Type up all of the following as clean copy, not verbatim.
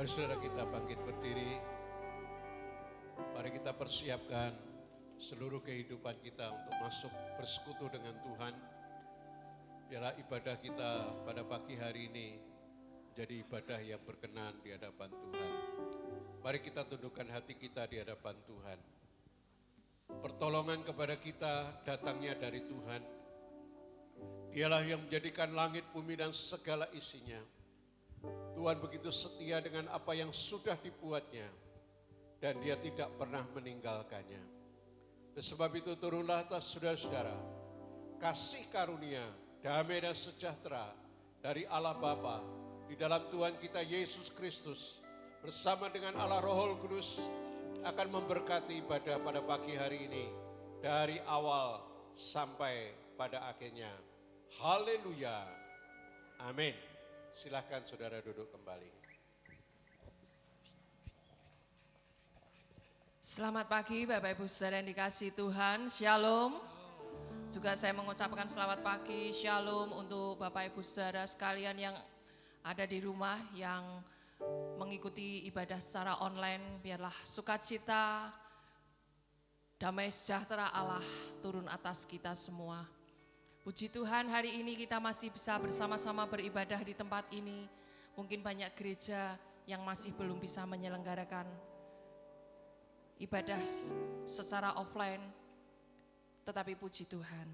Mari saudara kita bangkit berdiri. Mari kita persiapkan seluruh kehidupan kita untuk masuk bersekutu dengan Tuhan. Biarlah ibadah kita pada pagi hari ini menjadi ibadah yang berkenan di hadapan Tuhan. Mari kita tundukkan hati kita di hadapan Tuhan. Pertolongan kepada kita datangnya dari Tuhan. Dialah yang menjadikan langit, bumi dan segala isinya. Tuhan begitu setia dengan apa yang sudah dibuatnya dan Dia tidak pernah meninggalkannya. Sebab itu turunlah atas saudara-saudara kasih karunia, damai dan sejahtera dari Allah Bapa di dalam Tuhan kita Yesus Kristus bersama dengan Allah Roh Kudus akan memberkati ibadah pada pagi hari ini dari awal sampai pada akhirnya. Haleluya. Amin. Silakan saudara duduk kembali. Selamat pagi Bapak Ibu Saudara yang dikasihi Tuhan, Shalom. Juga saya mengucapkan selamat pagi, Shalom untuk Bapak Ibu Saudara sekalian yang ada di rumah yang mengikuti ibadah secara online. Biarlah sukacita, damai sejahtera Allah turun atas kita semua. Puji Tuhan, hari ini kita masih bisa bersama-sama beribadah di tempat ini. Mungkin banyak gereja yang masih belum bisa menyelenggarakan ibadah secara offline. Tetapi puji Tuhan,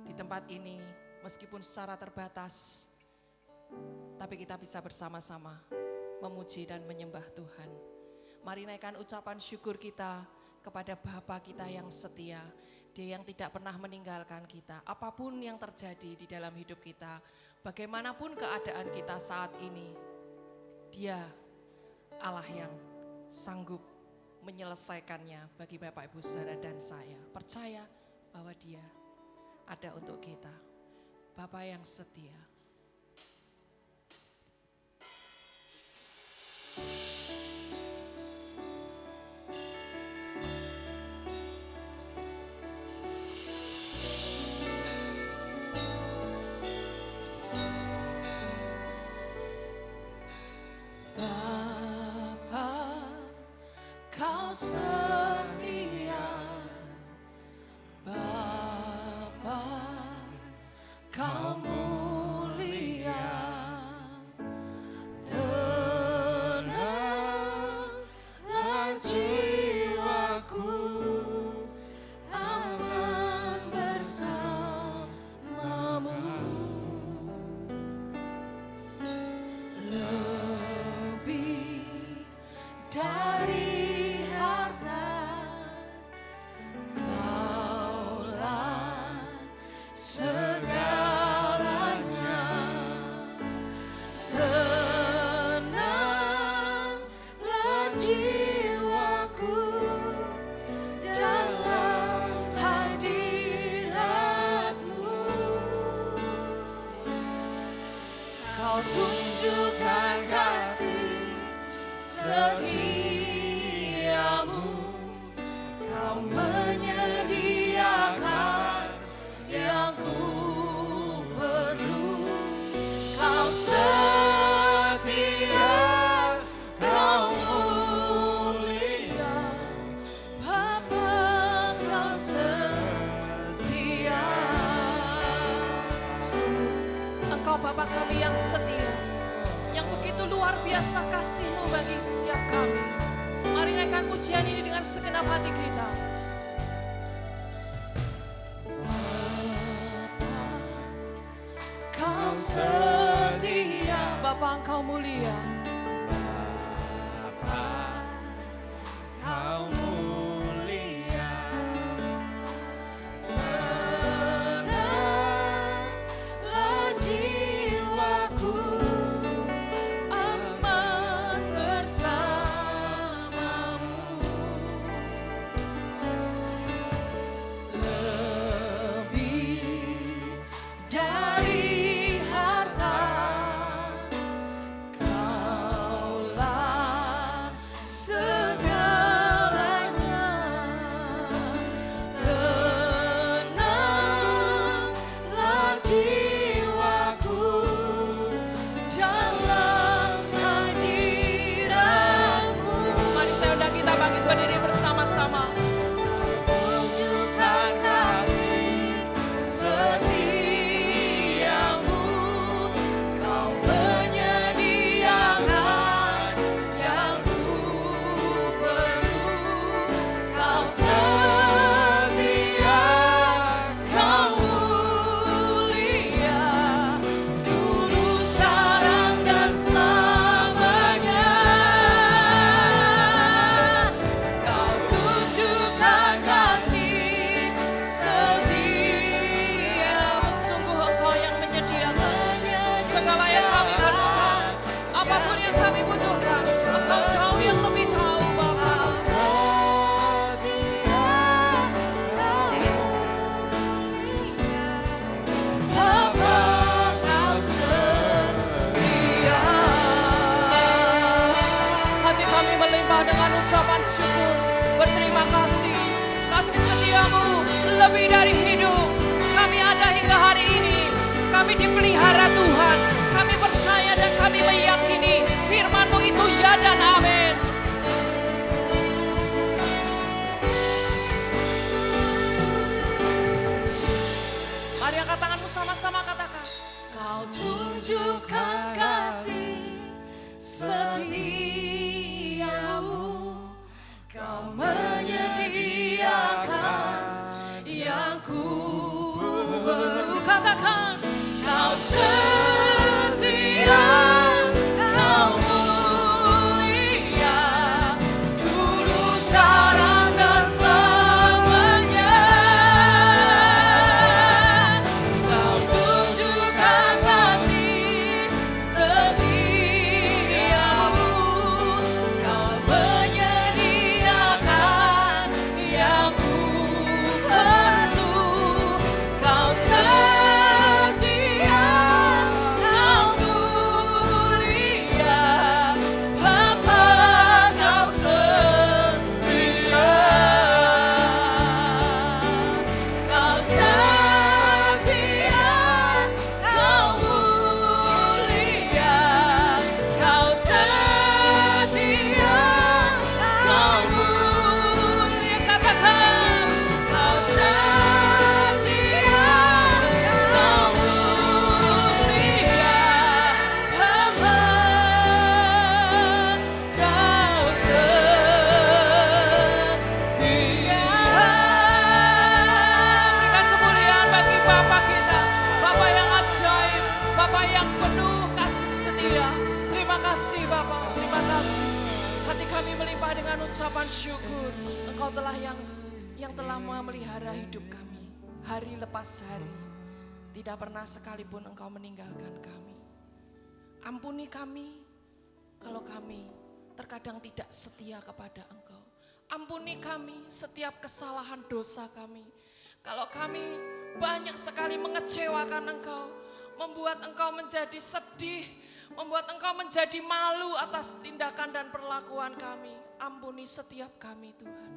di tempat ini meskipun secara terbatas, tapi kita bisa bersama-sama memuji dan menyembah Tuhan. Mari naikkan ucapan syukur kita kepada Bapa kita yang setia. Dia yang tidak pernah meninggalkan kita, apapun yang terjadi di dalam hidup kita, bagaimanapun keadaan kita saat ini, Dia Allah yang sanggup menyelesaikannya bagi Bapak Ibu Saudara dan saya. Percaya bahwa Dia ada untuk kita, Bapa yang setia. Setia Bapa, Kau mulia, tenanglah jiwaku, aman bersamamu. Lebih dari segalanya, tenanglah jiwaku dalam hadirat-Mu. Kau tunjukkan kasih setiamu, Kau menyediakan yang ku perlu. Kau setia, Kau mulia, Bapa, Kau setia. Engkau Bapa kami yang setia, yang begitu luar biasa kasih-Mu bagi setiap kami. Mari naikkan pujian ini dengan segenap hati kita. Kau setia, Bapa Engkau mulia, Bapa, Kau mulia, tenanglah jiwaku, aman bersamamu. Lebih dari harta, Kau kami melimpah dengan ucapan syukur. Berterima kasih, kasih setiamu lebih dari hidup. Kami ada hingga hari ini, kami dipelihara Tuhan. Kami percaya dan kami meyakini firman-Mu itu ya dan amin. Mari angkat tanganmu sama-sama katakan. Kau tunjukkan kasih setiamu, Kau menyediakan yang ku perlu. Katakan, Kau setia, Kau mulia, dulu, sekarang, dan selamanya. Kau tunjukkan kasih setiamu, Kau menyediakan yang ku perlu. Kau setia, Kau mulia, Bapa, Kau setia. Kau setia, Kau mulia, Kau setia, Kau mulia. Katakan, Kau setia, Kau mulia, Bapa, Kau setia. Berikan kemuliaan bagi Bapa kita, Bapa yang ajaib, Bapa yang penuh kasih setia. Terima kasih Bapa, terima kasih. Hati kami melimpah dengan ucapan syukur. Engkau telah yang telah memelihara hidup kami hari lepas hari. Tidak pernah sekalipun Engkau meninggalkan kami. Ampuni kami kalau kami terkadang tidak setia kepada Engkau. Ampuni kami setiap kesalahan dosa kami. Kalau kami banyak sekali mengecewakan Engkau, membuat Engkau menjadi sedih, membuat Engkau menjadi malu atas tindakan dan perlakuan kami. Ampuni setiap kami Tuhan.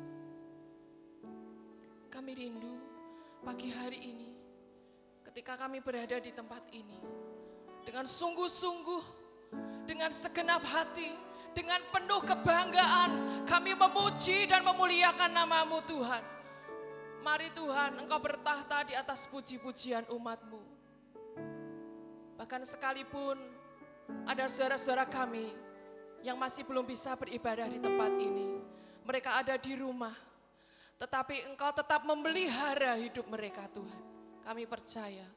Kami rindu pagi hari ini ketika kami berada di tempat ini dengan sungguh-sungguh, dengan segenap hati, dengan penuh kebanggaan kami memuji dan memuliakan nama-Mu Tuhan. Mari Tuhan, Engkau bertahta di atas puji-pujian umat-Mu. Bahkan sekalipun ada saudara-saudara kami yang masih belum bisa beribadah di tempat ini, mereka ada di rumah, tetapi Engkau tetap memelihara hidup mereka Tuhan. Kami percaya.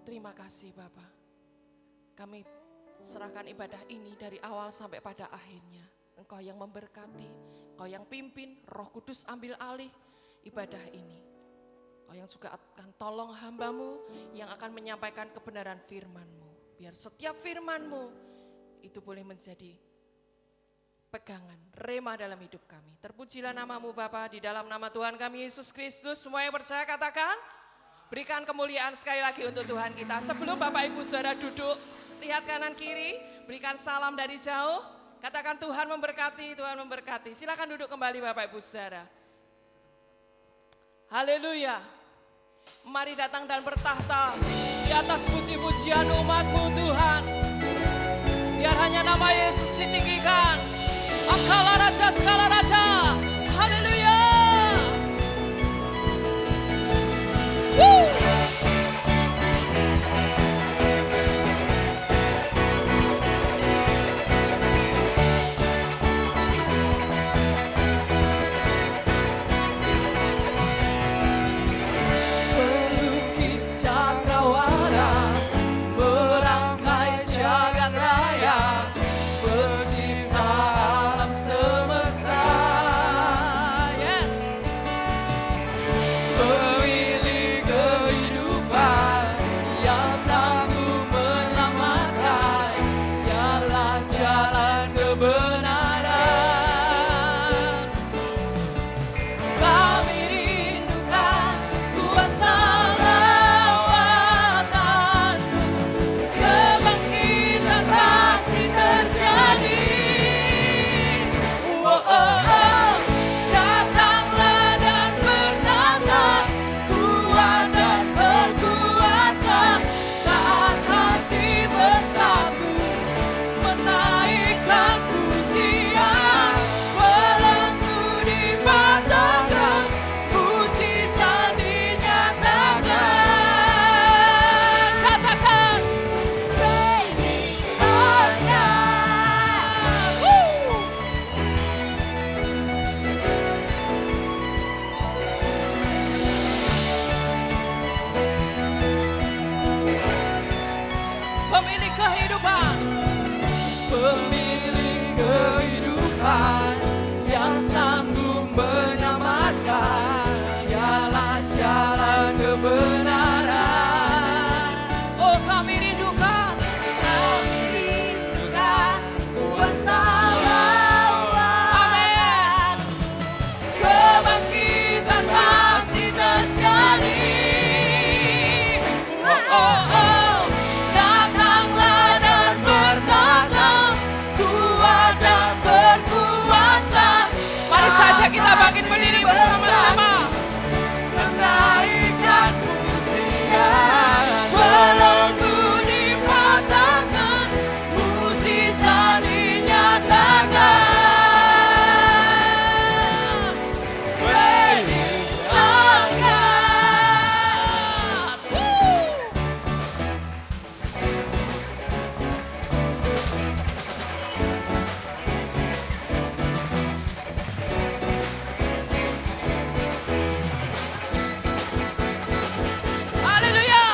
Terima kasih Bapa. Kami serahkan ibadah ini dari awal sampai pada akhirnya. Engkau yang memberkati, Engkau yang pimpin, Roh Kudus ambil alih ibadah ini. Engkau yang juga akan tolong hamba-Mu yang akan menyampaikan kebenaran firman-Mu. Biar setiap firman-Mu itu boleh menjadi pegangan, rema dalam hidup kami. Terpujilah nama-Mu Bapa, di dalam nama Tuhan kami Yesus Kristus. Semua yang percaya katakan, berikan kemuliaan sekali lagi untuk Tuhan kita. Sebelum Bapak Ibu Saudara duduk, lihat kanan kiri, berikan salam dari jauh. Katakan Tuhan memberkati, Tuhan memberkati. Silakan duduk kembali Bapak Ibu Saudara. Haleluya. Mari datang dan bertahta di atas puji-pujian umat-Mu Tuhan. Biar hanya nama Yesus ditinggikan. Engkaulah Raja segala Raja. Haleluya. Pelukis cakrawala, merangkai jagat raya, pencipta bangkit berdiri bersama-sama. Menaikkan pujian, belenggu dipatahkan, mujizat dinyatakan. Praise our God. Haleluya.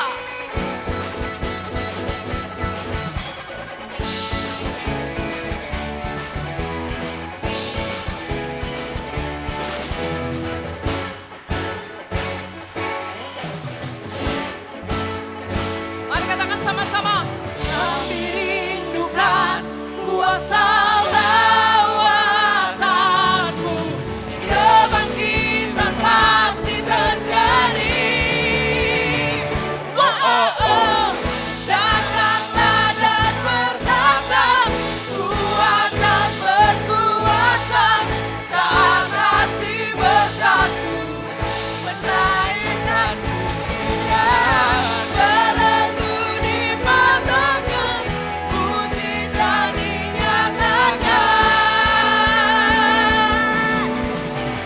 Mari katakan sama-sama. Kami rindukan kuasa lawatanmu, kebangkitan pasti terjadi. Oh, oh, oh. Datanglah dan bertata, kuat dan berkuasa, saat hati bersatu, menaikkan pujian, belenggu dipatahkan, mujizat dinyatakan.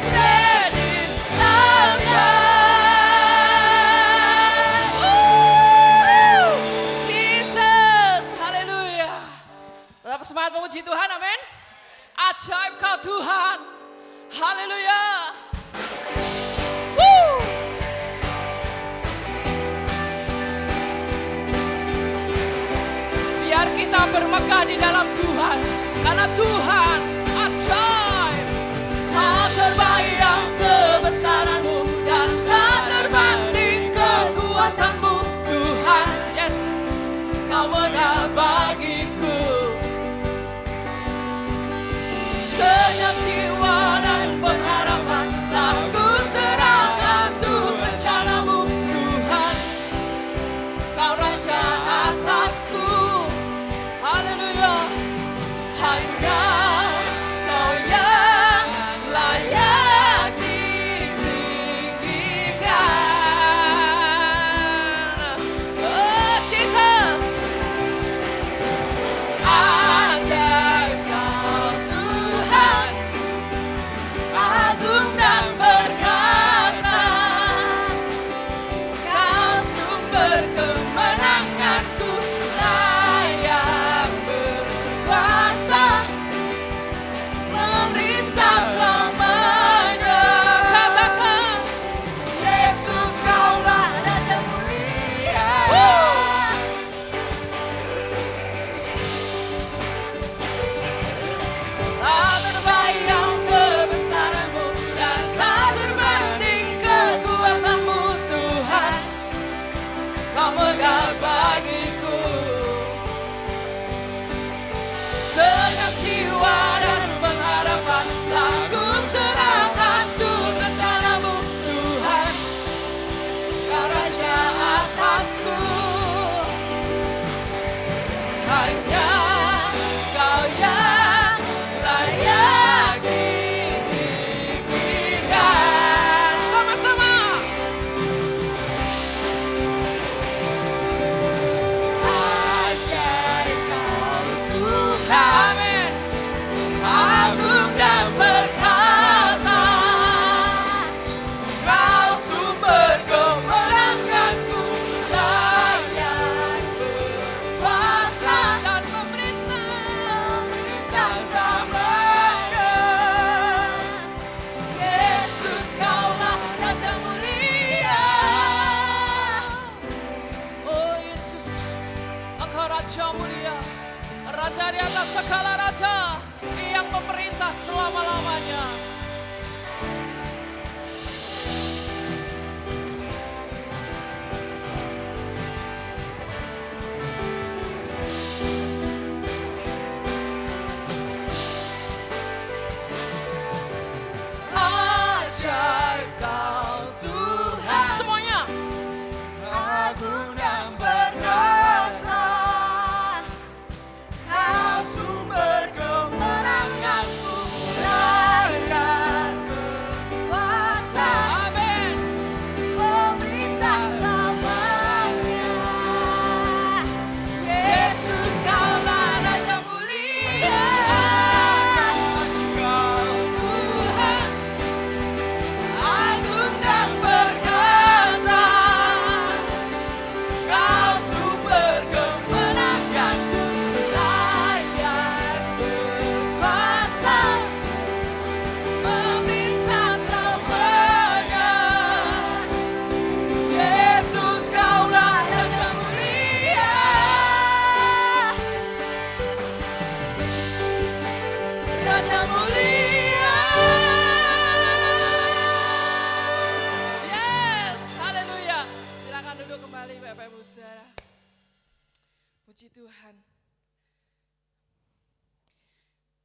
Praise our God. Jesus, haleluya. Tetap semangat memuji Tuhan, amin. Ajaib kau Tuhan, haleluya. Woo. Biar kita bermegah di dalam Tuhan, karena Tuhan ajaib. Tak terbayang kebesaran-Mu dan tak terbanding kekuatan-Mu, Tuhan. Yes, Kau menang bagiku. Senyap jiwa dan pengharapan, tak ku serahkan untuk rencana-Mu, Tuhan. Kau Raja atasku, haleluya. Hanya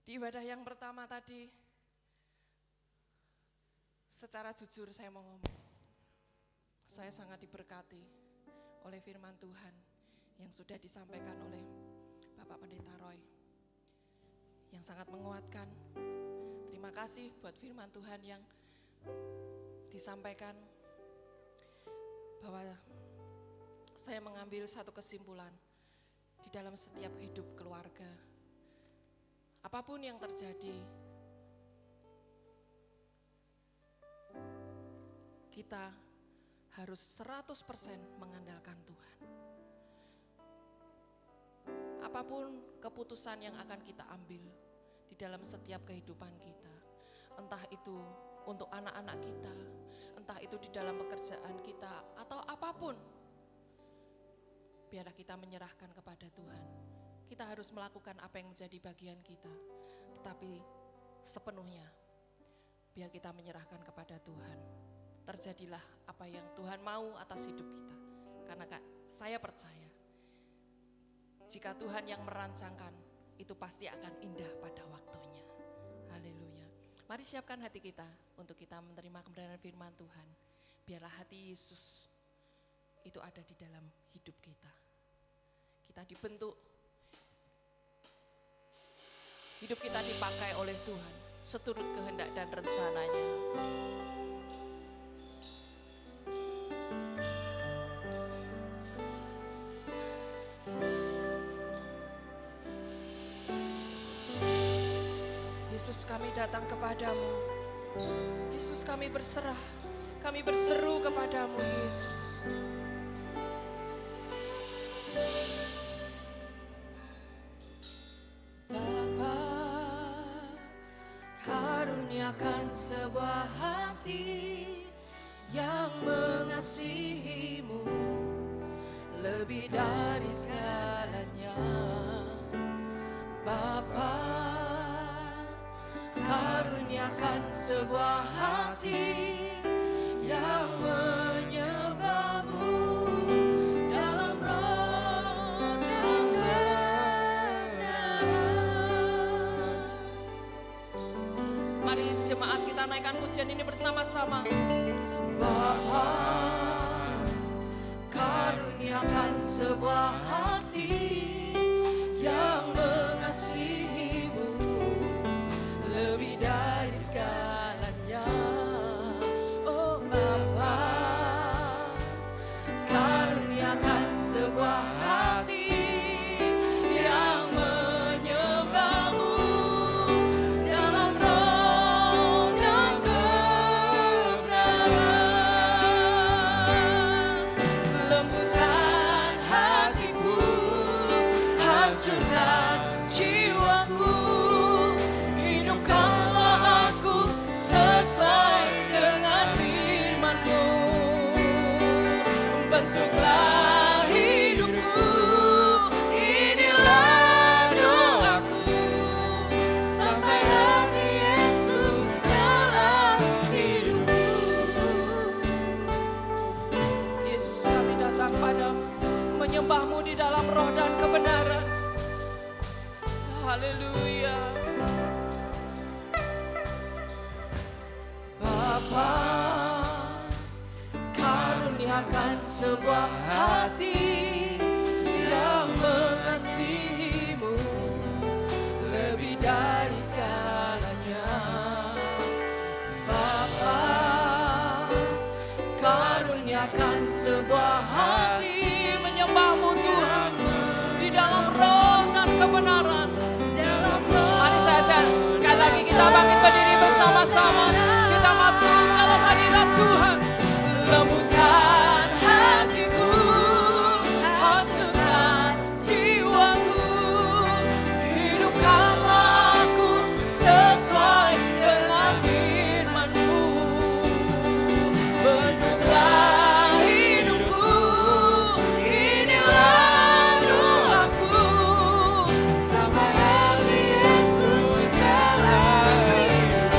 Di ibadah yang pertama tadi, secara jujur saya mau ngomong, saya sangat diberkati oleh firman Tuhan yang sudah disampaikan oleh Bapak Pendeta Roy, yang sangat menguatkan. Terima kasih buat firman Tuhan yang disampaikan, bahwa saya mengambil satu kesimpulan di dalam setiap hidup keluarga. Apapun yang terjadi, kita harus 100% mengandalkan Tuhan. Apapun keputusan yang akan kita ambil di dalam setiap kehidupan kita, entah itu untuk anak-anak kita, entah itu di dalam pekerjaan kita, atau apapun, biarlah kita menyerahkan kepada Tuhan. Kita harus melakukan apa yang menjadi bagian kita, tetapi sepenuhnya biar kita menyerahkan kepada Tuhan. Terjadilah apa yang Tuhan mau atas hidup kita. Karena saya percaya, jika Tuhan yang merancangkan, itu pasti akan indah pada waktunya. Haleluya. Mari siapkan hati kita untuk kita menerima kebenaran firman Tuhan. Biarlah hati Yesus itu ada di dalam hidup kita. Kita dibentuk, hidup kita dipakai oleh Tuhan seturut kehendak dan rencananya. Yesus, kami datang kepadamu. Yesus, kami berserah, kami berseru kepadamu, Yesus. Bapa, karuniakan sebuah hati yang mengasihimu lebih dari segalanya. Bapa, karuniakan sebuah hati yang menyembahmu dalam roh dan kebenaran. Mari jemaat kita naikkan pujian ini bersama-sama. Bapa, karuniakan sebuah hati yang mengasihimu lebih dari segalanya. Oh Bapa, karuniakan sebuah hati yang menyembahmu dalam roh dan kebenaran. Lembutkan hatiku, hancurkan jiwaku, hidupkanlah aku sesuai dengan firman-Mu. Bentuklah hidupku, inilah doaku, sampai hati Yesus dalam hidupku. Yesus, kami datang padamu, menyembah-Mu di dalam roh dan kebenaran. Haleluya. Bapa, karuniakan sebuah hati yang mengasihimu lebih dari segalanya. Bapa, karuniakan sebuah hati menyembah-Mu Tuhan di dalam roh dan kebenaran. Mari saja sekali lagi kita bangkit berdiri bersama-sama. Kita masuk dalam hadirat Tuhan. Lembutkan hatiku, hancurkan jiwaku, hidupkanlah aku sesuai dengan firman-Mu. Bentuklah hidupku, inilah doaku, sampai hati Yesus dalam hidupku.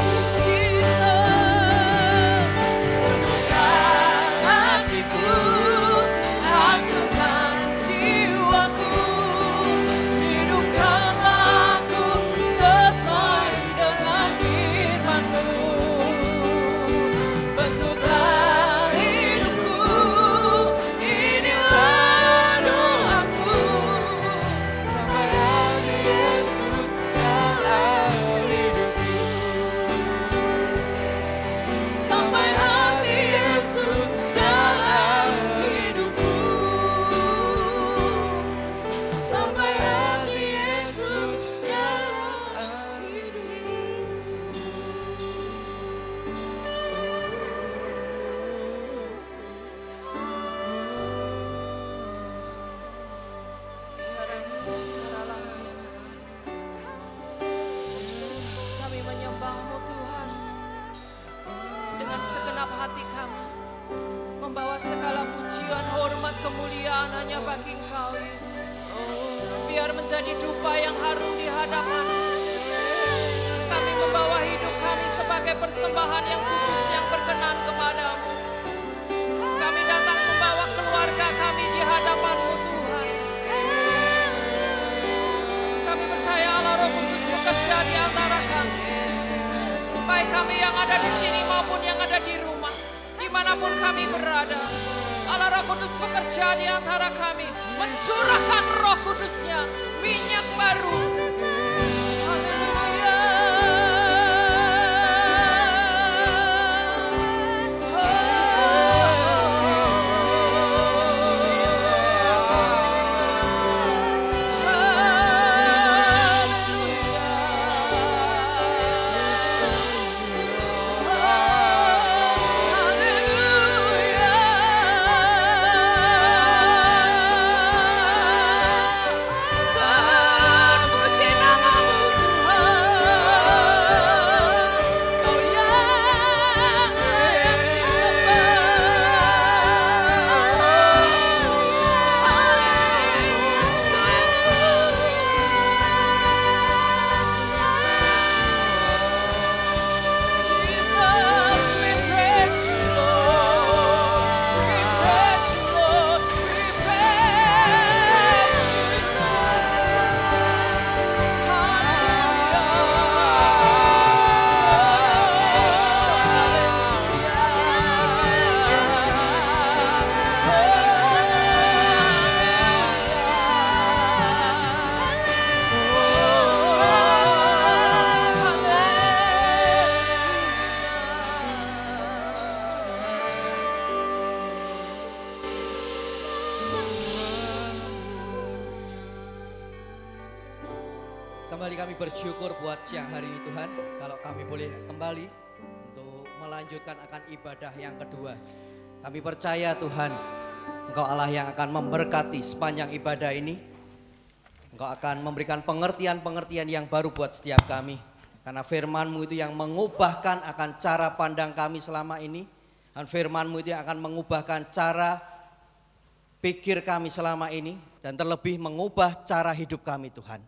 segenap hati kami membawa segala pujian, hormat, kemuliaan hanya bagi Engkau Yesus. Biar menjadi dupa yang harum di hadapan-Mu. Kami membawa hidup kami sebagai persembahan yang kudus yang berkenan kepadamu. Kami datang membawa keluarga kami di hadapan-Mu Tuhan. Kami percaya Allah Roh Kudus bekerja di antara kami. Baik kami yang ada di sini maupun yang ada di rumah. Dimanapun kami berada. Allah Roh Kudus bekerja di antara kami. Mencurahkan Roh Kudusnya. Minyak baru. Haleluya. Kembali kami bersyukur buat siang hari ini Tuhan, kalau kami boleh kembali untuk melanjutkan akan ibadah yang kedua. Kami percaya Tuhan, Engkau Allah yang akan memberkati sepanjang ibadah ini. Engkau akan memberikan pengertian-pengertian yang baru buat setiap kami. Karena firman-Mu itu yang mengubahkan akan cara pandang kami selama ini. Dan firman-Mu itu yang akan mengubahkan cara pikir kami selama ini. Dan terlebih mengubah cara hidup kami Tuhan.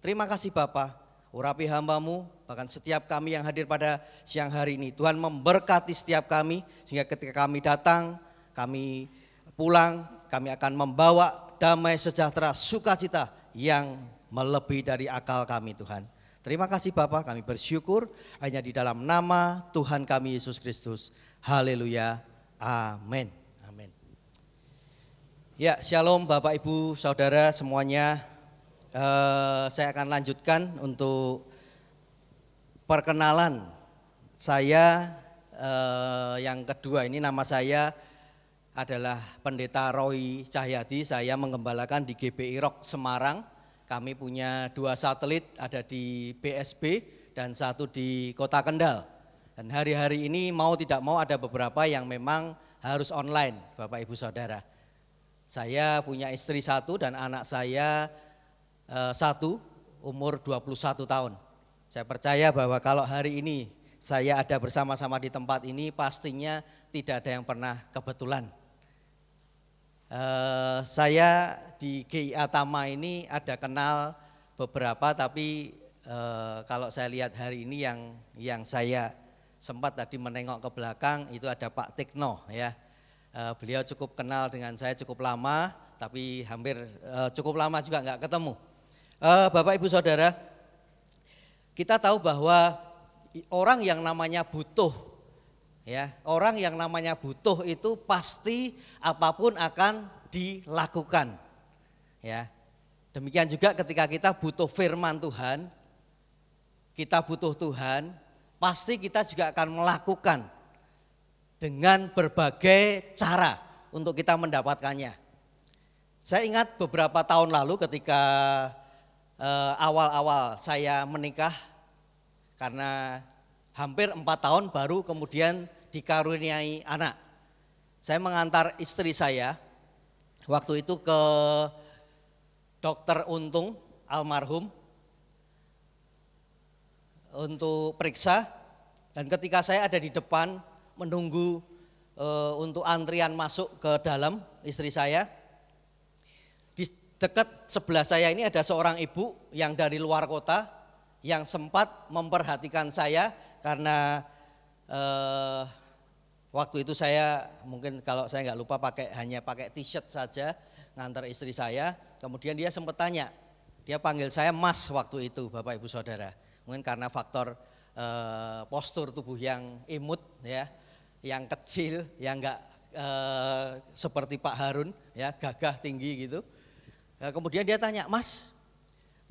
Terima kasih Bapa, urapi hamba-Mu, bahkan setiap kami yang hadir pada siang hari ini. Tuhan memberkati setiap kami, sehingga ketika kami datang, kami pulang, kami akan membawa damai sejahtera, sukacita yang melebihi dari akal kami Tuhan. Terima kasih Bapa, kami bersyukur hanya di dalam nama Tuhan kami Yesus Kristus. Haleluya, amin. Amin. Ya, shalom Bapak Ibu Saudara semuanya. Saya akan lanjutkan untuk perkenalan saya yang kedua. Ini nama saya adalah Pendeta Roy Cahyadi. Saya menggembalakan di GBI Rock Semarang. Kami punya 2 satelit, ada di BSB dan 1 di Kota Kendal. Dan hari-hari ini mau tidak mau ada beberapa yang memang harus online Bapak Ibu Saudara. Saya punya istri 1 dan anak saya 1 umur 21 tahun. Saya percaya bahwa kalau hari ini saya ada bersama-sama di tempat ini pastinya tidak ada yang pernah kebetulan. Saya di GIA Tama ini ada kenal beberapa, tapi kalau saya lihat hari ini yang saya sempat tadi menengok ke belakang itu ada Pak Tikno ya. Beliau cukup kenal dengan saya cukup lama, tapi hampir cukup lama juga enggak ketemu. Bapak Ibu Saudara, kita tahu bahwa orang yang namanya butuh, ya, orang yang namanya butuh itu pasti apapun akan dilakukan. Ya, demikian juga ketika kita butuh firman Tuhan, kita butuh Tuhan, pasti kita juga akan melakukan dengan berbagai cara untuk kita mendapatkannya. Saya ingat beberapa tahun lalu ketika awal-awal saya menikah, karena hampir 4 tahun baru kemudian dikaruniai anak. Saya mengantar istri saya waktu itu ke Dokter Untung almarhum untuk periksa, dan ketika saya ada di depan menunggu untuk antrian masuk ke dalam istri saya. Di dekat sebelah saya ini ada seorang ibu yang dari luar kota yang sempat memperhatikan saya karena waktu itu saya mungkin kalau saya nggak lupa hanya pakai t-shirt saja ngantar istri saya. Kemudian dia sempat tanya, dia panggil saya Mas waktu itu, Bapak Ibu Saudara. Mungkin karena faktor postur tubuh yang imut ya, yang kecil, yang enggak seperti Pak Harun ya, gagah tinggi gitu. Nah, kemudian dia tanya, Mas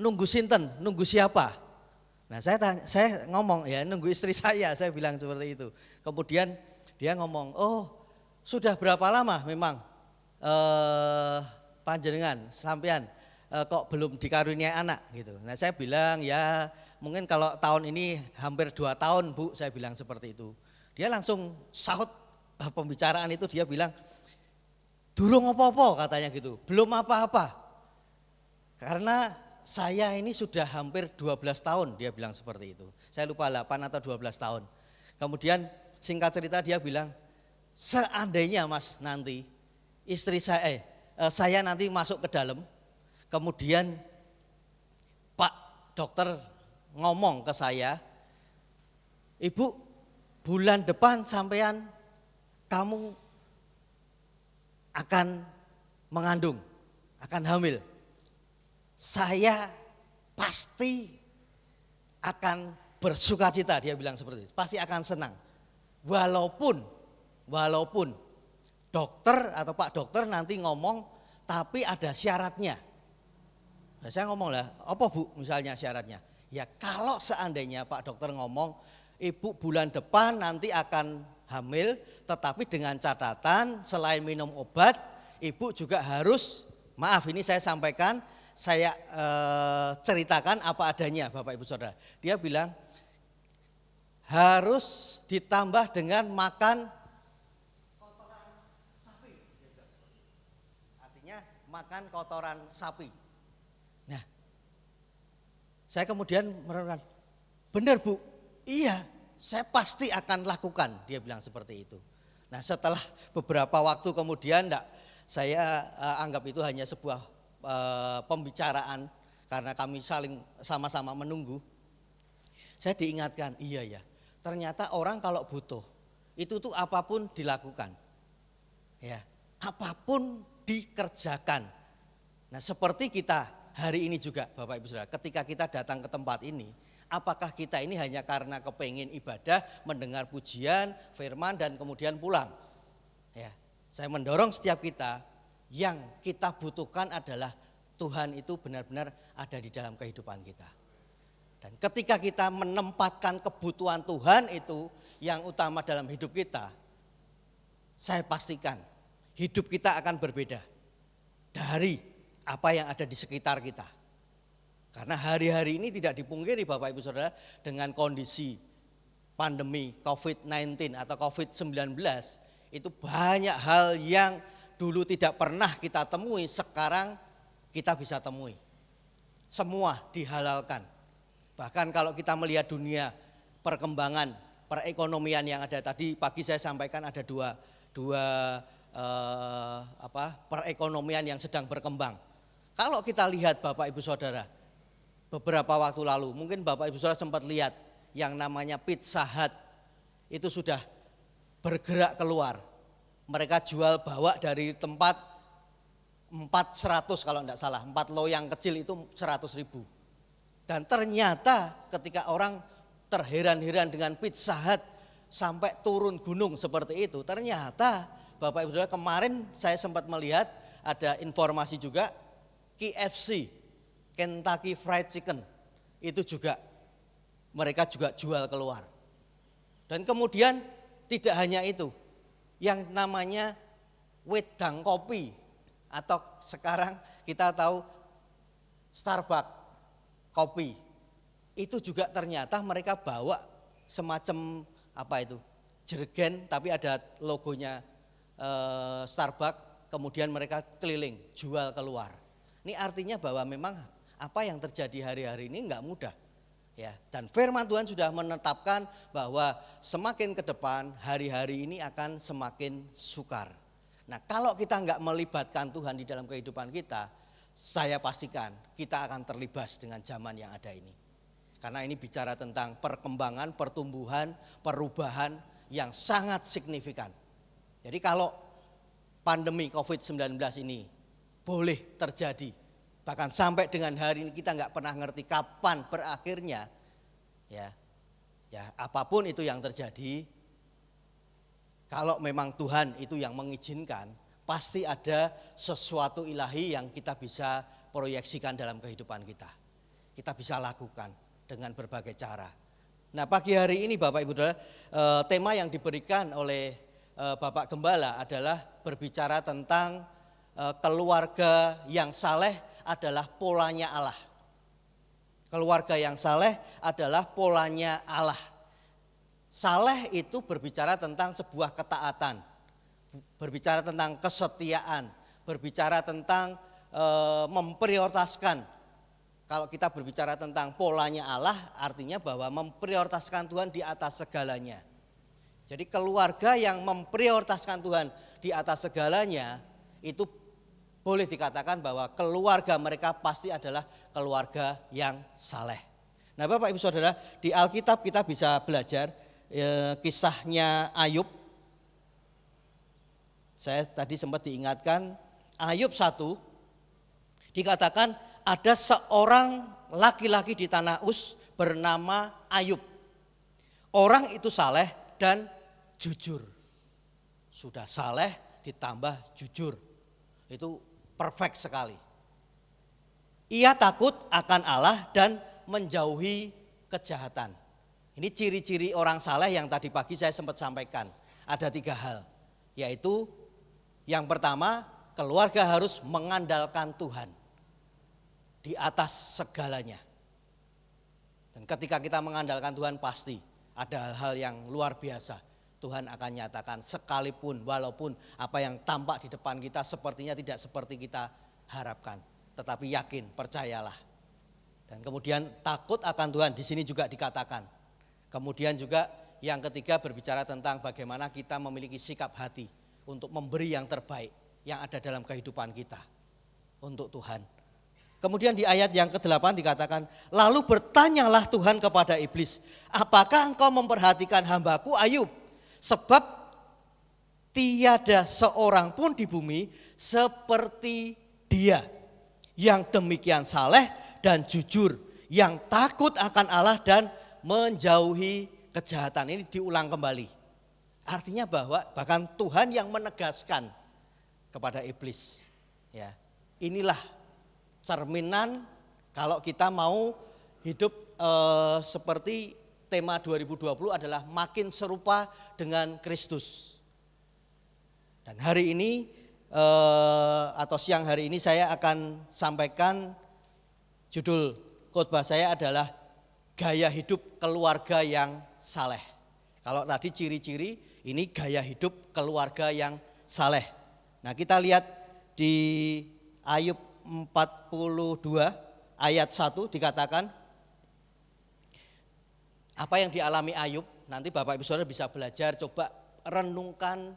nunggu sinten, nunggu siapa? Nah saya ngomong ya nunggu istri saya bilang seperti itu. Kemudian dia ngomong, oh sudah berapa lama memang panjenengan sampean kok belum dikaruniai anak gitu. Nah saya bilang ya mungkin kalau tahun ini hampir 2 tahun Bu, saya bilang seperti itu. Dia langsung sahut pembicaraan itu, dia bilang durung apa-apa katanya gitu, belum apa-apa. Karena saya ini sudah hampir 12 tahun, dia bilang seperti itu. Saya lupa 8 atau 12 tahun. Kemudian singkat cerita dia bilang, seandainya Mas nanti istri saya nanti masuk ke dalam, kemudian Pak dokter ngomong ke saya, Ibu bulan depan sampean kamu akan mengandung, akan hamil. Saya pasti akan bersukacita, dia bilang seperti itu, pasti akan senang. Walaupun dokter atau Pak dokter nanti ngomong tapi ada syaratnya. Nah, saya ngomong lah, apa Bu misalnya syaratnya? Ya kalau seandainya Pak dokter ngomong Ibu bulan depan nanti akan hamil, tetapi dengan catatan selain minum obat, Ibu juga harus, maaf ini saya sampaikan, saya ceritakan apa adanya Bapak Ibu Saudara. Dia bilang harus ditambah dengan makan kotoran sapi. Artinya makan kotoran sapi. Nah, saya kemudian merenungkan, benar Bu, iya saya pasti akan lakukan, dia bilang seperti itu. Nah setelah beberapa waktu kemudian saya anggap itu hanya sebuah pembicaraan karena kami saling sama-sama menunggu. Saya diingatkan, iya ya, ternyata orang kalau butuh itu tuh apapun dilakukan, ya, apapun dikerjakan. Nah seperti kita hari ini juga Bapak Ibu Saudara, ketika kita datang ke tempat ini, apakah kita ini hanya karena kepengin ibadah, mendengar pujian, firman dan kemudian pulang? Ya, saya mendorong setiap kita, yang kita butuhkan adalah Tuhan itu benar-benar ada di dalam kehidupan kita. Dan ketika kita menempatkan kebutuhan Tuhan itu yang utama dalam hidup kita, saya pastikan hidup kita akan berbeda dari apa yang ada di sekitar kita. Karena hari-hari ini tidak dipungkiri Bapak Ibu Saudara, dengan kondisi pandemi COVID-19 atau COVID-19 itu banyak hal yang dulu tidak pernah kita temui, sekarang kita bisa temui. Semua dihalalkan. Bahkan kalau kita melihat dunia perkembangan perekonomian yang ada tadi pagi saya sampaikan ada dua perekonomian yang sedang berkembang. Kalau kita lihat Bapak Ibu Saudara, beberapa waktu lalu mungkin Bapak Ibu Saudara sempat lihat yang namanya Pizza Hut itu sudah bergerak keluar. Mereka jual bawa dari tempat 400 kalau enggak salah, 4 loyang kecil itu 100.000. Dan ternyata ketika orang terheran-heran dengan Pizza Hut sampai turun gunung seperti itu, ternyata Bapak Ibu Saudara kemarin saya sempat melihat ada informasi juga KFC, Kentucky Fried Chicken, itu juga mereka juga jual keluar. Dan kemudian tidak hanya itu, yang namanya wedang kopi atau sekarang kita tahu Starbucks kopi, itu juga ternyata mereka bawa semacam jerigen tapi ada logonya Starbucks, kemudian mereka keliling jual keluar. Ini artinya bahwa memang apa yang terjadi hari-hari ini enggak mudah. Ya, dan firman Tuhan sudah menetapkan bahwa semakin ke depan hari-hari ini akan semakin sukar. Nah, kalau kita nggak melibatkan Tuhan di dalam kehidupan kita, saya pastikan kita akan terlibas dengan zaman yang ada ini. Karena ini bicara tentang perkembangan, pertumbuhan, perubahan yang sangat signifikan. Jadi kalau pandemi COVID-19 ini boleh terjadi, bahkan sampai dengan hari ini kita nggak pernah ngerti kapan berakhirnya, ya apapun itu yang terjadi, kalau memang Tuhan itu yang mengizinkan, pasti ada sesuatu ilahi yang kita bisa proyeksikan dalam kehidupan kita. Kita bisa lakukan dengan berbagai cara. Nah, pagi hari ini Bapak Ibu Saudara, tema yang diberikan oleh Bapak Gembala adalah berbicara tentang keluarga yang saleh adalah polanya Allah. Keluarga yang saleh adalah polanya Allah. Saleh itu berbicara tentang sebuah ketaatan, berbicara tentang kesetiaan, berbicara tentang memprioritaskan. Kalau kita berbicara tentang polanya Allah, artinya bahwa memprioritaskan Tuhan di atas segalanya. Jadi keluarga yang memprioritaskan Tuhan di atas segalanya, itu boleh dikatakan bahwa keluarga mereka pasti adalah keluarga yang saleh. Nah, Bapak Ibu Saudara, di Alkitab kita bisa belajar kisahnya Ayub. Saya tadi sempat diingatkan, Ayub 1 dikatakan ada seorang laki-laki di tanah Uz bernama Ayub. Orang itu saleh dan jujur. Sudah saleh ditambah jujur. Itu perfect sekali. Ia takut akan Allah dan menjauhi kejahatan. Ini ciri-ciri orang saleh yang tadi pagi saya sempat sampaikan. Ada 3 hal, yaitu yang pertama, keluarga harus mengandalkan Tuhan di atas segalanya. Dan ketika kita mengandalkan Tuhan, pasti ada hal-hal yang luar biasa. Tuhan akan nyatakan sekalipun walaupun apa yang tampak di depan kita sepertinya tidak seperti kita harapkan. Tetapi yakin, percayalah. Dan kemudian takut akan Tuhan, di sini juga dikatakan. Kemudian juga yang ketiga berbicara tentang bagaimana kita memiliki sikap hati untuk memberi yang terbaik yang ada dalam kehidupan kita untuk Tuhan. Kemudian di ayat yang ke-8 dikatakan, lalu bertanyalah Tuhan kepada iblis, apakah engkau memperhatikan hambaku Ayub? Sebab tiada seorang pun di bumi seperti dia, yang demikian saleh dan jujur, yang takut akan Allah dan menjauhi kejahatan. Ini diulang kembali. Artinya bahwa bahkan Tuhan yang menegaskan kepada iblis. Ya, inilah cerminan kalau kita mau hidup seperti tema 2020 adalah makin serupa dengan Kristus. Dan hari ini atau siang hari ini saya akan sampaikan judul khotbah saya adalah gaya hidup keluarga yang saleh. Kalau tadi ciri-ciri, ini gaya hidup keluarga yang saleh. Nah, kita lihat di Ayub 42 ayat 1 dikatakan apa yang dialami Ayub. Nanti Bapak Ibu Saudara bisa belajar, coba renungkan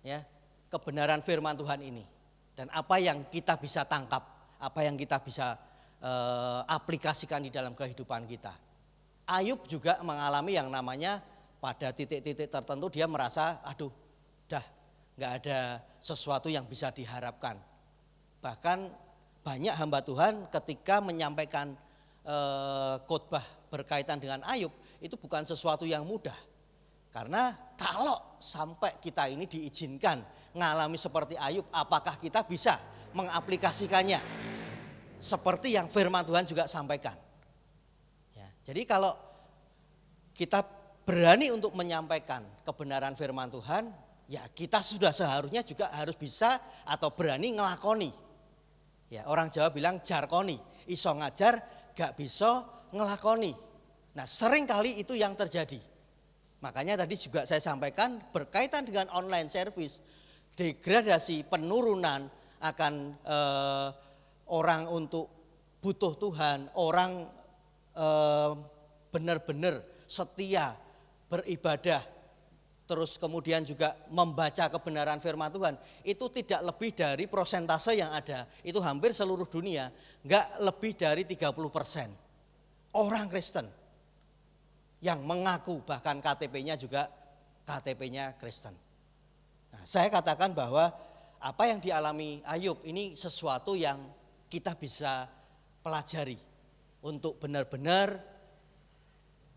ya kebenaran firman Tuhan ini. Dan apa yang kita bisa tangkap, apa yang kita bisa aplikasikan di dalam kehidupan kita. Ayub juga mengalami yang namanya pada titik-titik tertentu dia merasa aduh dah gak ada sesuatu yang bisa diharapkan. Bahkan banyak hamba Tuhan ketika menyampaikan khotbah berkaitan dengan Ayub itu bukan sesuatu yang mudah. Karena kalau sampai kita ini diizinkan mengalami seperti Ayub, apakah kita bisa mengaplikasikannya seperti yang firman Tuhan juga sampaikan. Ya, jadi kalau kita berani untuk menyampaikan kebenaran firman Tuhan, ya kita sudah seharusnya juga harus bisa atau berani ngelakoni. Ya, orang Jawa bilang jarkoni, iso ngajar gak bisa ngelakoni. Nah, sering kali itu yang terjadi. Makanya tadi juga saya sampaikan berkaitan dengan online service, degradasi, penurunan akan orang untuk butuh Tuhan, orang benar-benar setia beribadah, terus kemudian juga membaca kebenaran firman Tuhan, itu tidak lebih dari persentase yang ada, itu hampir seluruh dunia, enggak lebih dari 30% orang Kristen yang mengaku bahkan KTP-nya juga KTP-nya Kristen. Nah, saya katakan bahwa apa yang dialami Ayub ini sesuatu yang kita bisa pelajari untuk benar-benar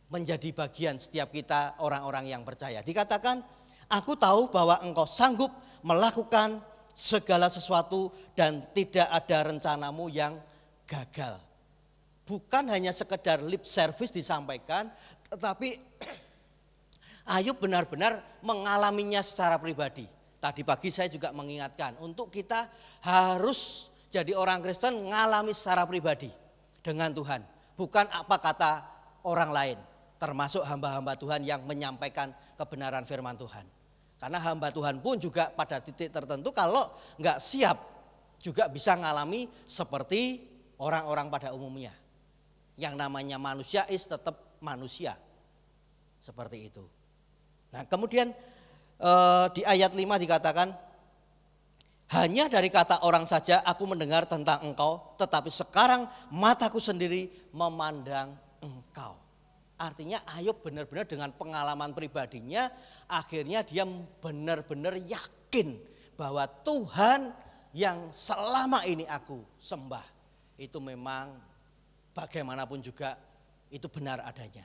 menjadi bagian setiap kita orang-orang yang percaya. Dikatakan, aku tahu bahwa engkau sanggup melakukan segala sesuatu dan tidak ada rencanamu yang gagal. Bukan hanya sekedar lip service disampaikan, tetapi Ayub benar-benar mengalaminya secara pribadi. Tadi pagi saya juga mengingatkan untuk kita harus jadi orang Kristen mengalami secara pribadi dengan Tuhan. Bukan apa kata orang lain, termasuk hamba-hamba Tuhan yang menyampaikan kebenaran firman Tuhan. Karena hamba Tuhan pun juga pada titik tertentu kalau enggak siap juga bisa mengalami seperti orang-orang pada umumnya. Yang namanya manusia tetap manusia. Seperti itu. Nah, kemudian di ayat 5 dikatakan, hanya dari kata orang saja aku mendengar tentang engkau, tetapi sekarang mataku sendiri memandang engkau. Artinya Ayub benar-benar dengan pengalaman pribadinya, akhirnya dia benar-benar yakin bahwa Tuhan yang selama ini aku sembah, itu memang bagaimanapun juga itu benar adanya.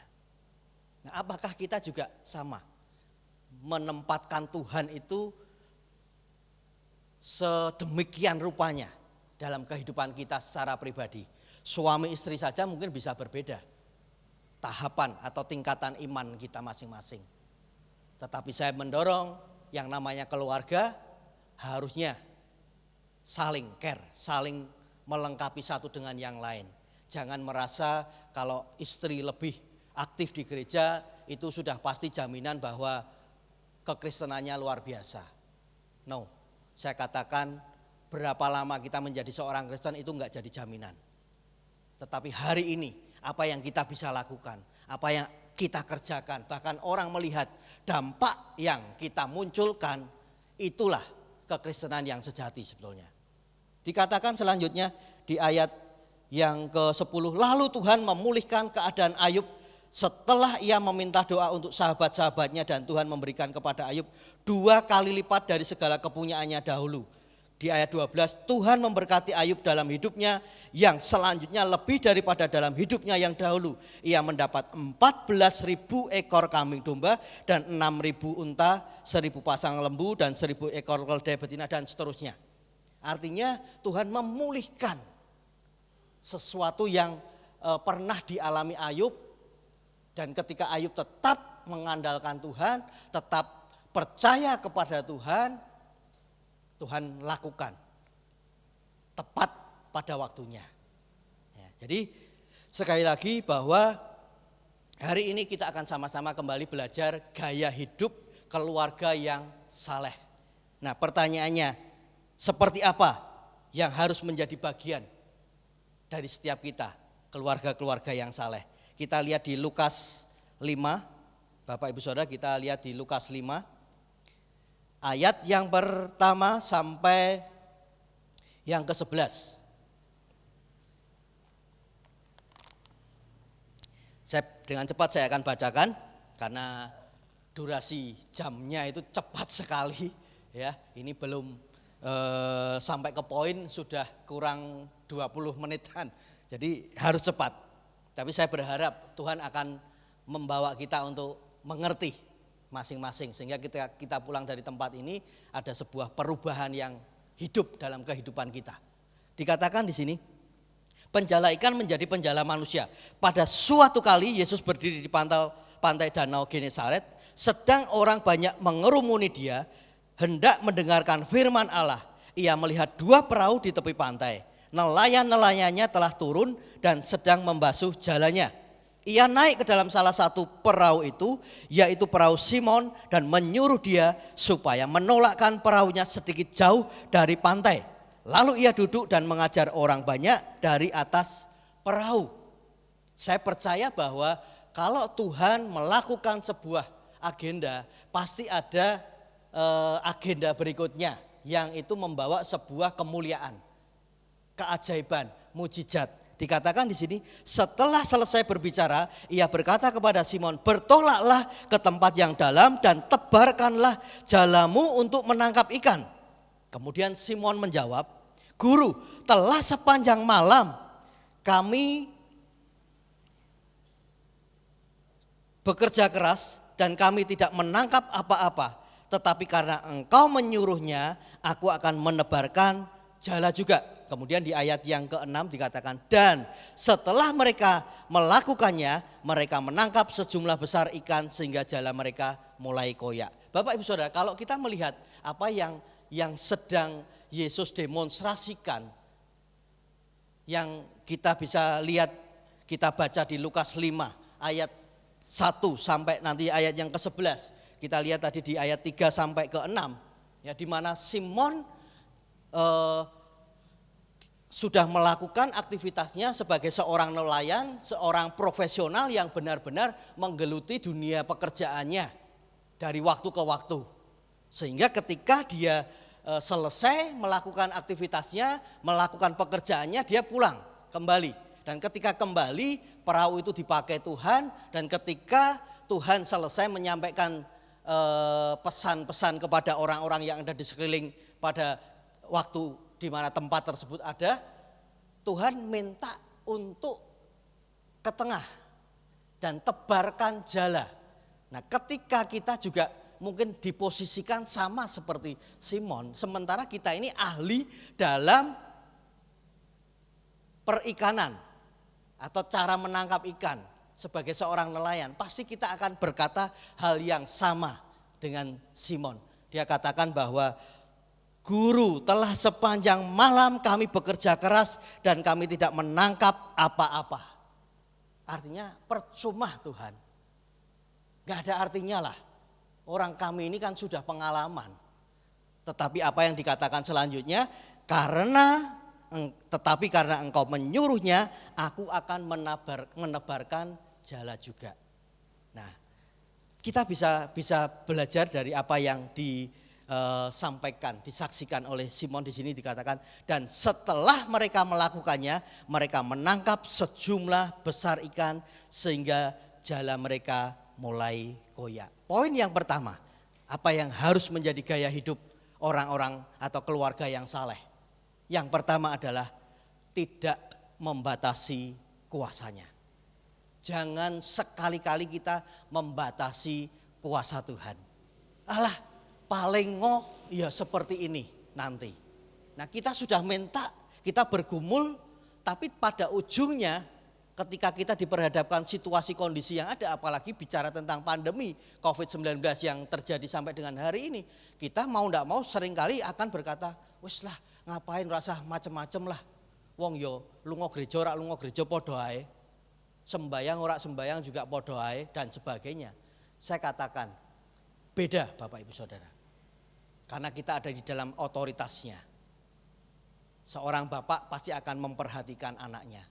Nah, apakah kita juga sama? Menempatkan Tuhan itu sedemikian rupanya dalam kehidupan kita secara pribadi. Suami istri saja mungkin bisa berbeda tahapan atau tingkatan iman kita masing-masing. Tetapi saya mendorong yang namanya keluarga harusnya saling care, saling melengkapi satu dengan yang lain. Jangan merasa kalau istri lebih aktif di gereja itu sudah pasti jaminan bahwa kekristenannya luar biasa. No, saya katakan berapa lama kita menjadi seorang Kristen itu enggak jadi jaminan. Tetapi hari ini apa yang kita bisa lakukan, apa yang kita kerjakan, bahkan orang melihat dampak yang kita munculkan, itulah kekristenan yang sejati sebetulnya. Dikatakan selanjutnya di ayat yang ke-10, lalu Tuhan memulihkan keadaan Ayub setelah ia meminta doa untuk sahabat-sahabatnya dan Tuhan memberikan kepada Ayub 2 kali lipat dari segala kepunyaannya dahulu. Di ayat 12, Tuhan memberkati Ayub dalam hidupnya yang selanjutnya lebih daripada dalam hidupnya yang dahulu. Ia mendapat 14.000 ekor kambing domba dan 6.000 unta, 1.000 pasang lembu dan 1.000 ekor keledai betina dan seterusnya. Artinya Tuhan memulihkan sesuatu yang pernah dialami Ayub. Dan ketika Ayub tetap mengandalkan Tuhan, tetap percaya kepada Tuhan, Tuhan lakukan tepat pada waktunya. Ya, jadi sekali lagi bahwa hari ini kita akan sama-sama kembali belajar gaya hidup keluarga yang saleh. Nah, pertanyaannya, seperti apa yang harus menjadi bagian dari setiap kita, keluarga-keluarga yang saleh? Kita lihat di Lukas 5, Bapak Ibu Saudara, kita lihat di Lukas 5, ayat yang pertama sampai yang ke-11. Dengan cepat saya akan bacakan, karena durasi jamnya itu cepat sekali. Ya, ini belum sampai ke poin, sudah kurang 20 menitan, jadi harus cepat. Tapi saya berharap Tuhan akan membawa kita untuk mengerti masing-masing. Sehingga kita pulang dari tempat ini ada sebuah perubahan yang hidup dalam kehidupan kita. Dikatakan di sini, penjala ikan menjadi penjala manusia. Pada suatu kali Yesus berdiri di pantai danau Genesaret. Sedang orang banyak mengerumuni dia, hendak mendengarkan firman Allah. Ia melihat 2 perahu di tepi pantai. Nelayan-nelayannya telah turun dan sedang membasuh jalannya. Ia naik ke dalam salah satu perahu itu, yaitu perahu Simon, dan menyuruh dia supaya menolakkan perahunya sedikit jauh dari pantai. Lalu ia duduk dan mengajar orang banyak dari atas perahu. Saya percaya bahwa kalau Tuhan melakukan sebuah agenda, pasti ada agenda berikutnya yang itu membawa sebuah kemuliaan, keajaiban, mujizat. Dikatakan di sini, setelah selesai berbicara, ia berkata kepada Simon, bertolaklah ke tempat yang dalam dan tebarkanlah jalamu untuk menangkap ikan. Kemudian Simon menjawab, Guru, telah sepanjang malam kami bekerja keras dan kami tidak menangkap apa-apa. Tetapi karena engkau menyuruhnya, aku akan menebarkan jala juga. Kemudian di ayat yang ke-6 dikatakan, dan setelah mereka melakukannya, mereka menangkap sejumlah besar ikan sehingga jala mereka mulai koyak. Bapak Ibu Saudara, kalau kita melihat apa yang sedang Yesus demonstrasikan, yang kita bisa lihat, kita baca di Lukas 5 ayat 1 sampai nanti ayat yang ke-11. Kita lihat tadi di ayat 3 sampai ke-6, ya, di mana Simon sudah melakukan aktivitasnya sebagai seorang nelayan, seorang profesional yang benar-benar menggeluti dunia pekerjaannya dari waktu ke waktu. Sehingga ketika dia selesai melakukan aktivitasnya, melakukan pekerjaannya, dia pulang kembali. Dan ketika kembali, perahu itu dipakai Tuhan, dan ketika Tuhan selesai menyampaikan pesan-pesan kepada orang-orang yang ada di sekeliling pada waktu di mana tempat tersebut ada, Tuhan minta untuk ke tengah dan tebarkan jala. Nah, ketika kita juga mungkin diposisikan sama seperti Simon, sementara kita ini ahli dalam perikanan atau cara menangkap ikan. Sebagai seorang nelayan, pasti kita akan berkata hal yang sama dengan Simon. Dia katakan bahwa, Guru, telah sepanjang malam kami bekerja keras dan kami tidak menangkap apa-apa. Artinya percuma Tuhan. Gak ada artinya lah. Orang kami ini kan sudah pengalaman. Tetapi apa yang dikatakan selanjutnya, tetapi karena engkau menyuruhnya, aku akan menebarkan jala juga. Nah, kita bisa belajar dari apa yang disampaikan, disaksikan oleh Simon di sini. Dikatakan, dan setelah mereka melakukannya, mereka menangkap sejumlah besar ikan sehingga jala mereka mulai koyak. Poin yang pertama, apa yang harus menjadi gaya hidup orang-orang atau keluarga yang saleh? Yang pertama adalah tidak membatasi kuasanya. Jangan sekali-kali kita membatasi kuasa Tuhan. Alah, paling ya seperti ini nanti. Nah, kita sudah minta, kita bergumul, tapi pada ujungnya ketika kita diperhadapkan situasi kondisi yang ada, apalagi bicara tentang pandemi COVID-19 yang terjadi sampai dengan hari ini, kita mau tidak mau seringkali akan berkata, wis lah, ngapain rasa macem-macem lah. Wong yo lunga gereja ora lunga gereja padha ae. Sembayang ora sembayang juga padha ae dan sebagainya. Saya katakan beda Bapak Ibu Saudara. Karena kita ada di dalam otoritasnya. Seorang bapak pasti akan memperhatikan anaknya.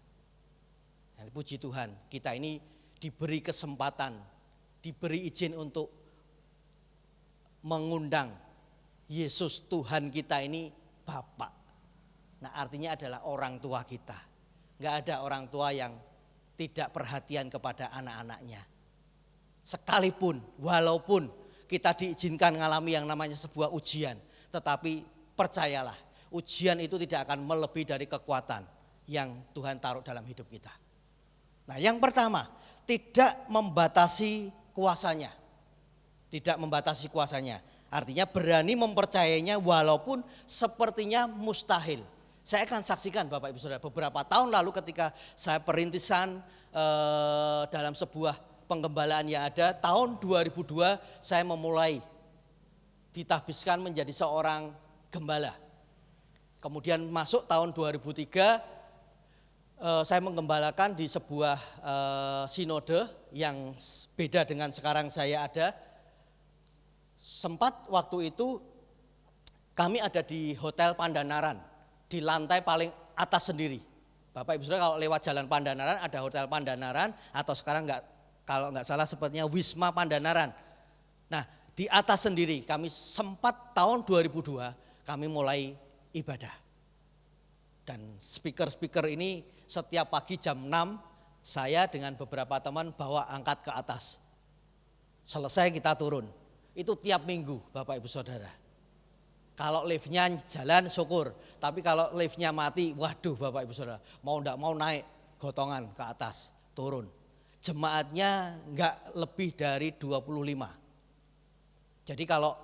Dan puji Tuhan, kita ini diberi kesempatan, diberi izin untuk mengundang Yesus Tuhan kita ini Bapak. Nah, artinya adalah orang tua kita. Enggak ada orang tua yang tidak perhatian kepada anak-anaknya. Sekalipun, walaupun kita diizinkan mengalami yang namanya sebuah ujian, tetapi percayalah, ujian itu tidak akan melebihi dari kekuatan yang Tuhan taruh dalam hidup kita. Nah, yang pertama, tidak membatasi kuasanya. Tidak membatasi kuasanya. Artinya berani mempercayainya walaupun sepertinya mustahil. Saya akan saksikan Bapak Ibu Saudara, beberapa tahun lalu ketika saya perintisan dalam sebuah penggembalaan yang ada, tahun 2002 saya memulai ditahbiskan menjadi seorang gembala. Kemudian masuk tahun 2003 saya menggembalakan di sebuah sinode yang beda dengan sekarang saya ada. Sempat waktu itu kami ada di Hotel Pandanaran, di lantai paling atas sendiri. Bapak Ibu Saudara kalau lewat Jalan Pandanaran ada Hotel Pandanaran, atau sekarang enggak kalau nggak salah sepertinya Wisma Pandanaran. Nah di atas sendiri kami sempat tahun 2002 kami mulai ibadah. Dan speaker-speaker ini setiap pagi jam 6 saya dengan beberapa teman bawa angkat ke atas. Selesai kita turun. Itu tiap minggu Bapak Ibu Saudara. Kalau liftnya jalan syukur. Tapi kalau liftnya mati, waduh Bapak Ibu Saudara. Mau enggak mau naik gotongan ke atas, turun. Jemaatnya enggak lebih dari 25. Jadi kalau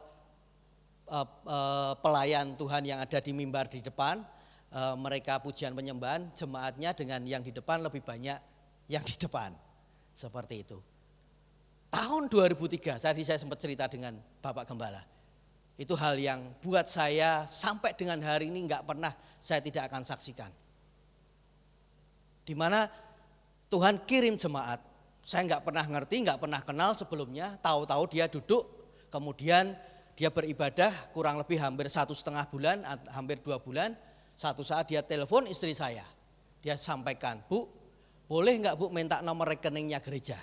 pelayan Tuhan yang ada di mimbar di depan, mereka pujian penyembahan, jemaatnya dengan yang di depan lebih banyak yang di depan. Seperti itu. Tahun 2003, tadi saya sempat cerita dengan Bapak Gembala. Itu hal yang buat saya sampai dengan hari ini enggak pernah saya tidak akan saksikan. Di mana Tuhan kirim jemaat, saya enggak pernah ngerti, enggak pernah kenal sebelumnya, tahu-tahu dia duduk, kemudian dia beribadah kurang lebih hampir 1,5 bulan, hampir 2 bulan. Satu saat dia telepon istri saya, dia sampaikan, Bu, boleh enggak Bu minta nomor rekeningnya gereja?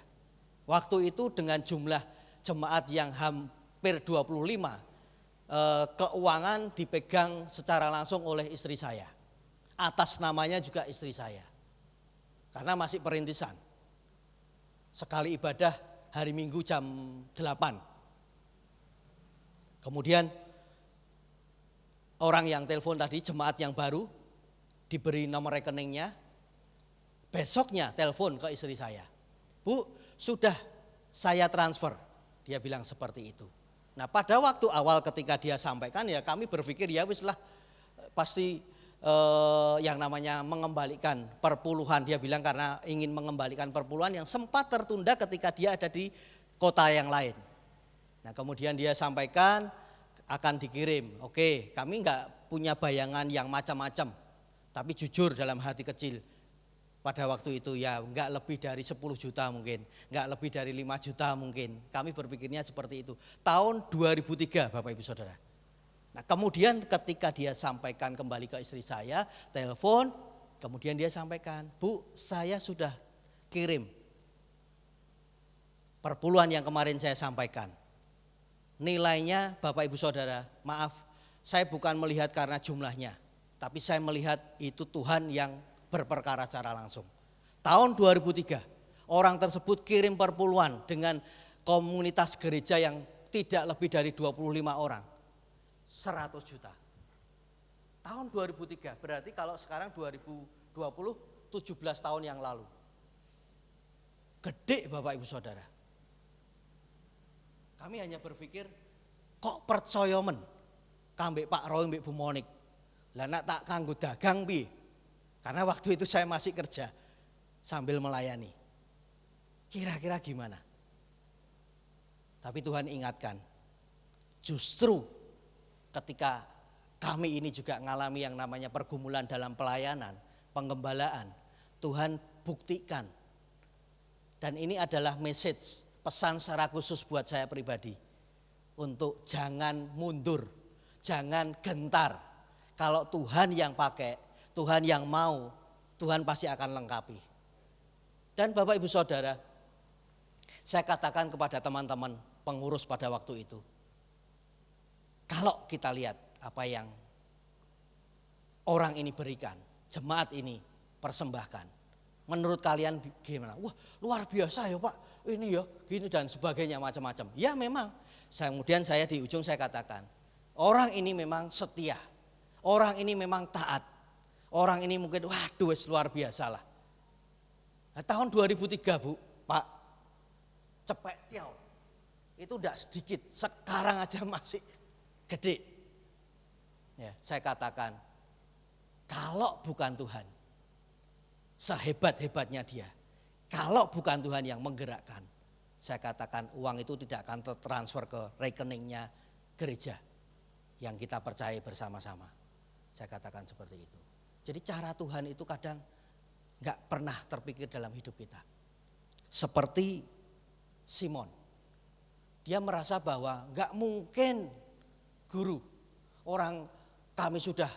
Waktu itu dengan jumlah jemaat yang hampir 25, keuangan dipegang secara langsung oleh istri saya. Atas namanya juga istri saya. Karena masih perintisan. Sekali ibadah hari Minggu jam 8. Kemudian orang yang telepon tadi, jemaat yang baru, diberi nomor rekeningnya. Besoknya telepon ke istri saya. Bu, sudah saya transfer. Dia bilang seperti itu. Nah pada waktu awal ketika dia sampaikan ya kami berpikir ya wis lah pasti yang namanya mengembalikan perpuluhan. Dia bilang karena ingin mengembalikan perpuluhan yang sempat tertunda ketika dia ada di kota yang lain. Nah kemudian dia sampaikan akan dikirim. Oke, kami enggak punya bayangan yang macam-macam. Tapi jujur dalam hati kecil. Pada waktu itu ya enggak lebih dari 10 juta mungkin, enggak lebih dari 5 juta mungkin. Kami berpikirnya seperti itu. Tahun 2003 Bapak Ibu Saudara. Nah kemudian ketika dia sampaikan kembali ke istri saya, telepon, kemudian dia sampaikan, Bu saya sudah kirim perpuluhan yang kemarin saya sampaikan. Nilainya Bapak Ibu Saudara, maaf saya bukan melihat karena jumlahnya. Tapi saya melihat itu Tuhan yang berperkara secara langsung. Tahun 2003 orang tersebut kirim perpuluhan dengan komunitas gereja yang tidak lebih dari 25 orang. 100 juta. Tahun 2003 berarti kalau sekarang 2020 17 tahun yang lalu. Gede Bapak Ibu Saudara. Kami hanya berpikir kok percaya men kambek Pak Roy mbek Bu Monik. Lah nak tak kanggo dagang piye? Karena waktu itu saya masih kerja sambil melayani. Kira-kira gimana? Tapi Tuhan ingatkan, justru ketika kami ini juga mengalami yang namanya pergumulan dalam pelayanan, penggembalaan, Tuhan buktikan. Dan ini adalah message, pesan secara khusus buat saya pribadi. Untuk jangan mundur, jangan gentar. Kalau Tuhan yang pakai, Tuhan yang mau, Tuhan pasti akan lengkapi. Dan Bapak Ibu Saudara, saya katakan kepada teman-teman pengurus pada waktu itu, kalau kita lihat apa yang orang ini berikan, jemaat ini persembahkan, menurut kalian gimana? Wah luar biasa ya Pak, ini ya gini dan sebagainya macam-macam. Ya memang, kemudian saya di ujung saya katakan, orang ini memang setia, orang ini memang taat. Orang ini mungkin waduh luar biasa lah. Nah, tahun 2003 Bu, Pak, cepet tiau. Itu enggak sedikit, sekarang aja masih gede. Ya, saya katakan, kalau bukan Tuhan, sehebat-hebatnya dia, kalau bukan Tuhan yang menggerakkan, saya katakan uang itu tidak akan tertransfer ke rekeningnya gereja yang kita percaya bersama-sama. Saya katakan seperti itu. Jadi cara Tuhan itu kadang gak pernah terpikir dalam hidup kita. Seperti Simon. Dia merasa bahwa gak mungkin guru. Orang kami sudah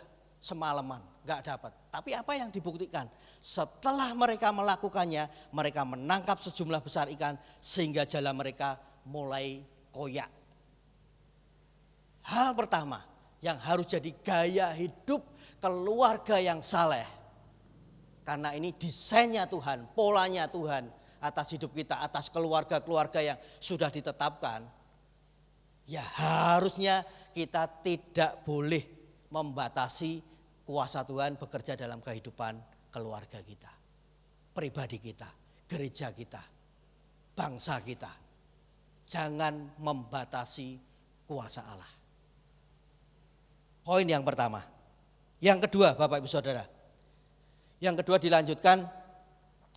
semalaman, nggak dapat. Tapi apa yang dibuktikan? Setelah mereka melakukannya, mereka menangkap sejumlah besar ikan sehingga jala mereka mulai koyak. Hal pertama yang harus jadi gaya hidup keluarga yang saleh. Karena ini desainnya Tuhan, polanya Tuhan atas hidup kita, atas keluarga-keluarga yang sudah ditetapkan. Ya harusnya kita tidak boleh membatasi kuasa Tuhan bekerja dalam kehidupan keluarga kita, pribadi kita, gereja kita, bangsa kita. Jangan membatasi kuasa Allah. Poin yang pertama. Yang kedua, Bapak Ibu Saudara. Yang kedua dilanjutkan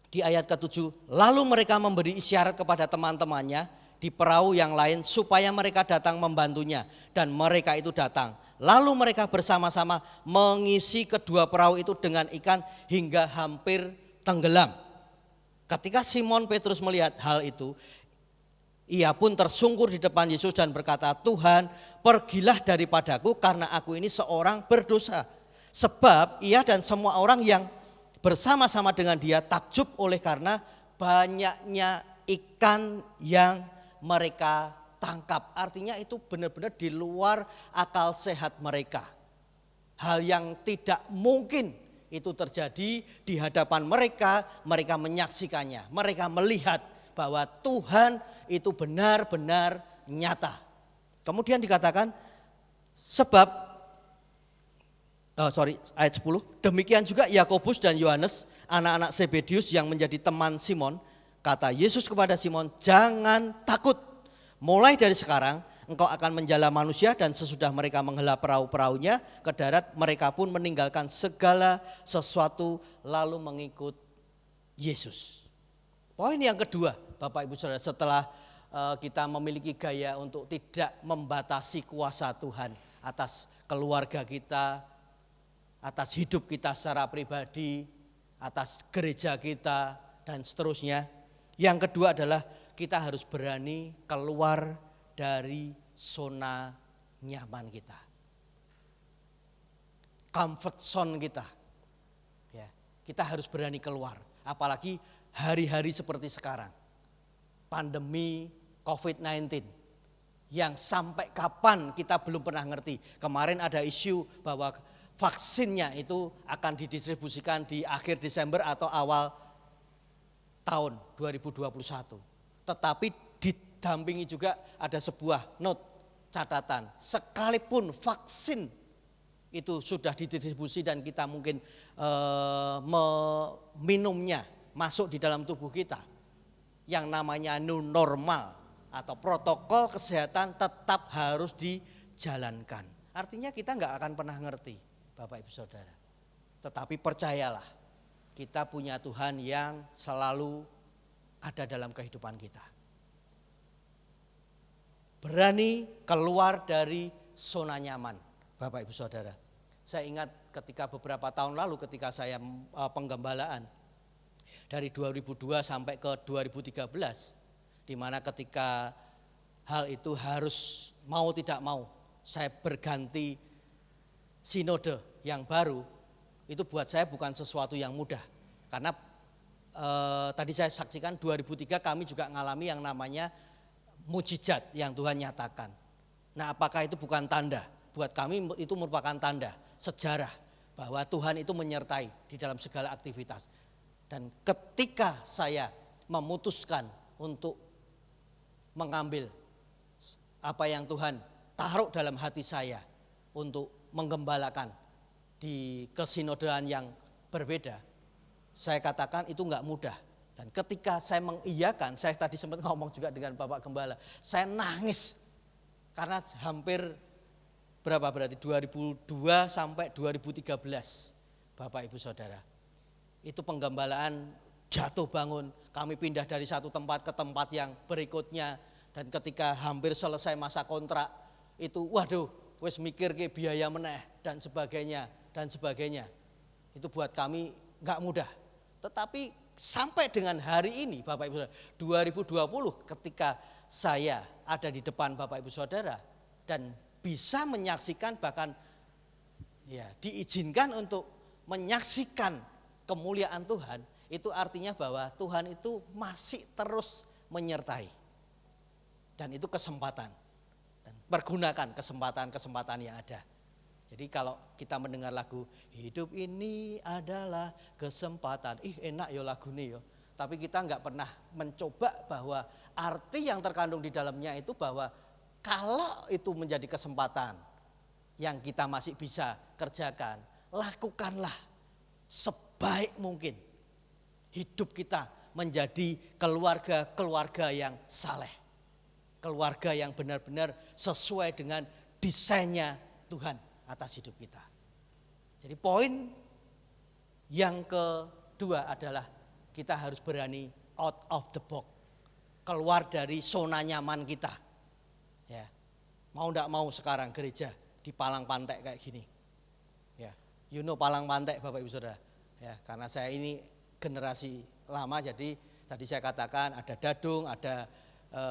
di ayat ke-7. Lalu mereka memberi isyarat kepada teman-temannya di perahu yang lain supaya mereka datang membantunya. Dan mereka itu datang. Lalu mereka bersama-sama mengisi kedua perahu itu dengan ikan hingga hampir tenggelam. Ketika Simon Petrus melihat hal itu, ia pun tersungkur di depan Yesus dan berkata, Tuhan, pergilah daripadaku karena aku ini seorang berdosa. Sebab ia dan semua orang yang bersama-sama dengan dia takjub oleh karena banyaknya ikan yang mereka tangkap. Artinya itu benar-benar di luar akal sehat mereka. Hal yang tidak mungkin itu terjadi di hadapan mereka, mereka menyaksikannya. Mereka melihat bahwa Tuhan itu benar-benar nyata. Kemudian dikatakan ayat 10, demikian juga Yakobus dan Yohanes, anak-anak Zebedius yang menjadi teman Simon. Kata Yesus kepada Simon, jangan takut. Mulai dari sekarang engkau akan menjala manusia. Dan sesudah mereka menghela perahu-perahunya ke darat, mereka pun meninggalkan segala sesuatu lalu mengikut Yesus. Poin yang kedua, Bapak Ibu Saudara, setelah kita memiliki gaya untuk tidak membatasi kuasa Tuhan atas keluarga kita, atas hidup kita secara pribadi, atas gereja kita, dan seterusnya. Yang kedua adalah kita harus berani keluar dari zona nyaman kita, comfort zone kita. Ya, kita harus berani keluar, apalagi hari-hari seperti sekarang, pandemi COVID-19 yang sampai kapan kita belum pernah ngerti. Kemarin ada isu bahwa vaksinnya itu akan didistribusikan di akhir Desember atau awal tahun 2021. Tetapi didampingi juga ada sebuah note catatan, sekalipun vaksin itu sudah didistribusi dan kita mungkin meminumnya masuk di dalam tubuh kita, yang namanya new normal atau protokol kesehatan tetap harus dijalankan. Artinya kita nggak akan pernah ngerti, Bapak Ibu Saudara. Tetapi percayalah, kita punya Tuhan yang selalu ada dalam kehidupan kita. Berani keluar dari zona nyaman, Bapak Ibu Saudara. Saya ingat ketika beberapa tahun lalu ketika saya penggembalaan dari 2002 sampai ke 2013, di mana ketika hal itu harus mau tidak mau saya berganti sinode yang baru, itu buat saya bukan sesuatu yang mudah. Karena tadi saya saksikan 2003 kami juga mengalami yang namanya mujizat yang Tuhan nyatakan. Nah, apakah itu bukan tanda? Buat kami itu merupakan tanda, sejarah bahwa Tuhan itu menyertai di dalam segala aktivitas. Dan ketika saya memutuskan untuk mengambil apa yang Tuhan taruh dalam hati saya untuk menggembalakan di kesinodean yang berbeda, saya katakan itu enggak mudah. Dan ketika saya mengiyakan, saya tadi sempat ngomong juga dengan Bapak Gembala, saya nangis karena hampir berarti 2002 sampai 2013, Bapak Ibu Saudara. Itu penggembalaan jatuh bangun, kami pindah dari satu tempat ke tempat yang berikutnya. Dan ketika hampir selesai masa kontrak, itu waduh, wes mikir ke biaya meneh dan sebagainya. Itu buat kami gak mudah. Tetapi sampai dengan hari ini Bapak Ibu Saudara, 2020 ketika saya ada di depan Bapak Ibu Saudara dan bisa menyaksikan bahkan ya diizinkan untuk menyaksikan kemuliaan Tuhan, itu artinya bahwa Tuhan itu masih terus menyertai. Dan itu kesempatan. Dan pergunakan kesempatan-kesempatan yang ada. Jadi kalau kita mendengar lagu hidup ini adalah kesempatan, enak ya lagu ini ya. Tapi kita nggak pernah mencoba bahwa arti yang terkandung di dalamnya itu bahwa kalau itu menjadi kesempatan yang kita masih bisa kerjakan, lakukanlah sebaik mungkin. Hidup kita menjadi keluarga-keluarga yang saleh. Keluarga yang benar-benar sesuai dengan desainnya Tuhan atas hidup kita. Jadi poin yang kedua adalah kita harus berani out of the box. Keluar dari zona nyaman kita. Ya. Mau enggak mau sekarang gereja di Palang Pantek kayak gini. Ya. You know Palang Pantek Bapak Ibu Saudara. Ya, karena saya ini generasi lama, jadi tadi saya katakan ada dadung, ada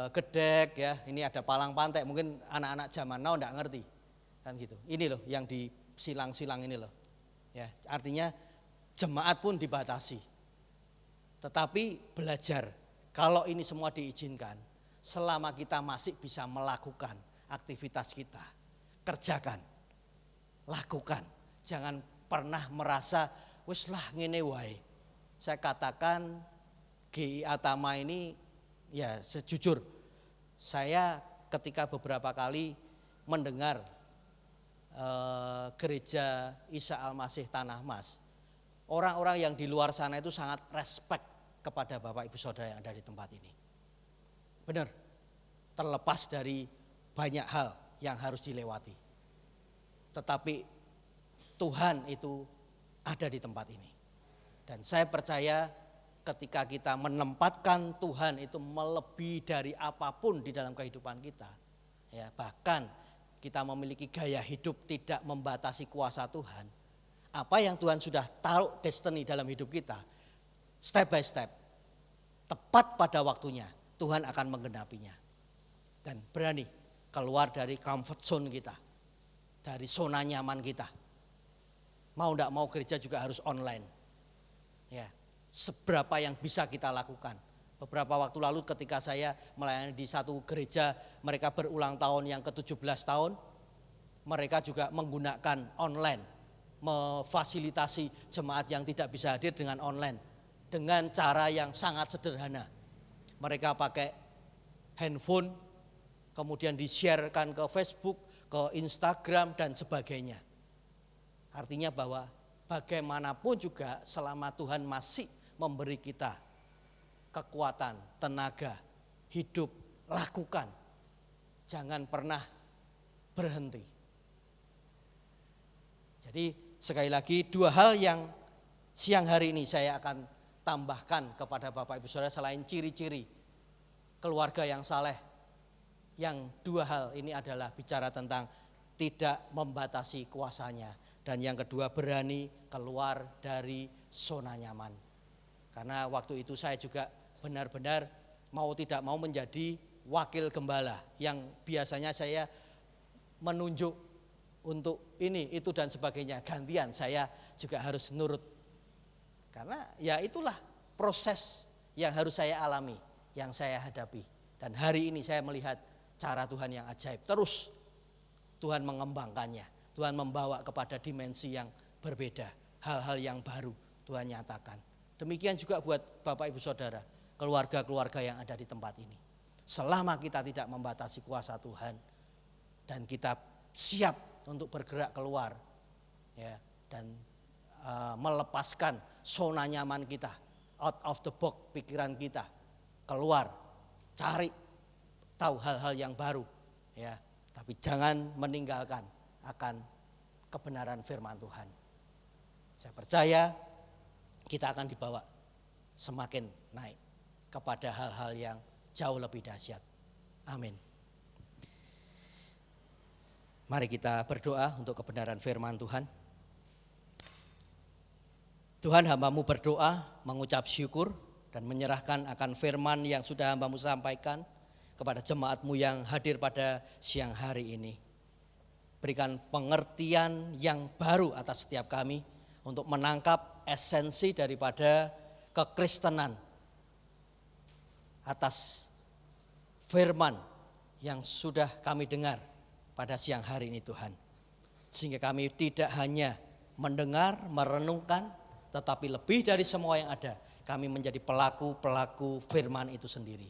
gedek ya. Ini ada Palang Pantek. Mungkin anak-anak zaman now enggak ngerti. Kan gitu. Ini loh yang di silang-silang ini loh. Ya, artinya jemaat pun dibatasi. Tetapi belajar kalau ini semua diizinkan, selama kita masih bisa melakukan aktivitas kita, kerjakan, lakukan. Jangan pernah merasa wis lah ngene wae. Saya katakan GI Atama ini ya sejujur saya ketika beberapa kali mendengar gereja Isa Al-Masih Tanah Mas, orang-orang yang di luar sana itu sangat respect kepada Bapak Ibu Saudara yang ada di tempat ini. Benar, terlepas dari banyak hal yang harus dilewati. Tetapi Tuhan itu ada di tempat ini. Dan saya percaya ketika kita menempatkan Tuhan itu melebihi dari apapun di dalam kehidupan kita. Ya, bahkan kita memiliki gaya hidup tidak membatasi kuasa Tuhan. Apa yang Tuhan sudah taruh destiny dalam hidup kita, step by step, tepat pada waktunya, Tuhan akan menggenapinya. Dan berani keluar dari comfort zone kita, dari zona nyaman kita. Mau tidak mau gereja juga harus online. Ya, seberapa yang bisa kita lakukan. Beberapa waktu lalu ketika saya melayani di satu gereja, mereka berulang tahun yang ke-17 tahun, mereka juga menggunakan online, memfasilitasi jemaat yang tidak bisa hadir dengan online, dengan cara yang sangat sederhana. Mereka pakai handphone, kemudian di-sharekan ke Facebook, ke Instagram dan sebagainya. Artinya bahwa bagaimanapun juga selama Tuhan masih memberi kita kekuatan, tenaga, hidup, lakukan. Jangan pernah berhenti. Jadi sekali lagi dua hal yang siang hari ini saya akan tambahkan kepada Bapak Ibu Saudara selain ciri-ciri keluarga yang saleh. Yang dua hal ini adalah bicara tentang tidak membatasi kuasanya. Dan yang kedua berani keluar dari zona nyaman. Karena waktu itu saya juga benar-benar mau tidak mau menjadi wakil gembala yang biasanya saya menunjuk untuk ini, itu dan sebagainya. Gantian saya juga harus nurut. Karena ya itulah proses yang harus saya alami, yang saya hadapi. Dan hari ini saya melihat cara Tuhan yang ajaib. Terus Tuhan mengembangkannya. Tuhan membawa kepada dimensi yang berbeda. Hal-hal yang baru Tuhan nyatakan. Demikian juga buat Bapak Ibu Saudara, keluarga-keluarga yang ada di tempat ini. Selama kita tidak membatasi kuasa Tuhan dan kita siap untuk bergerak keluar ya, dan melepaskan zona nyaman kita, out of the box pikiran kita, keluar, cari tahu hal-hal yang baru ya, tapi jangan meninggalkan akan kebenaran firman Tuhan. Saya percaya kita akan dibawa semakin naik kepada hal-hal yang jauh lebih dahsyat. Amin. Mari kita berdoa untuk kebenaran firman Tuhan. Tuhan, hamba-Mu berdoa, mengucap syukur dan menyerahkan akan firman yang sudah hamba-Mu sampaikan kepada jemaat-Mu yang hadir pada siang hari ini. berikan pengertian yang baru atas setiap kami untuk menangkap esensi daripada kekristenan atas firman yang sudah kami dengar pada siang hari ini Tuhan. Sehingga kami tidak hanya mendengar, merenungkan, tetapi lebih dari semua yang ada, kami menjadi pelaku-pelaku firman itu sendiri.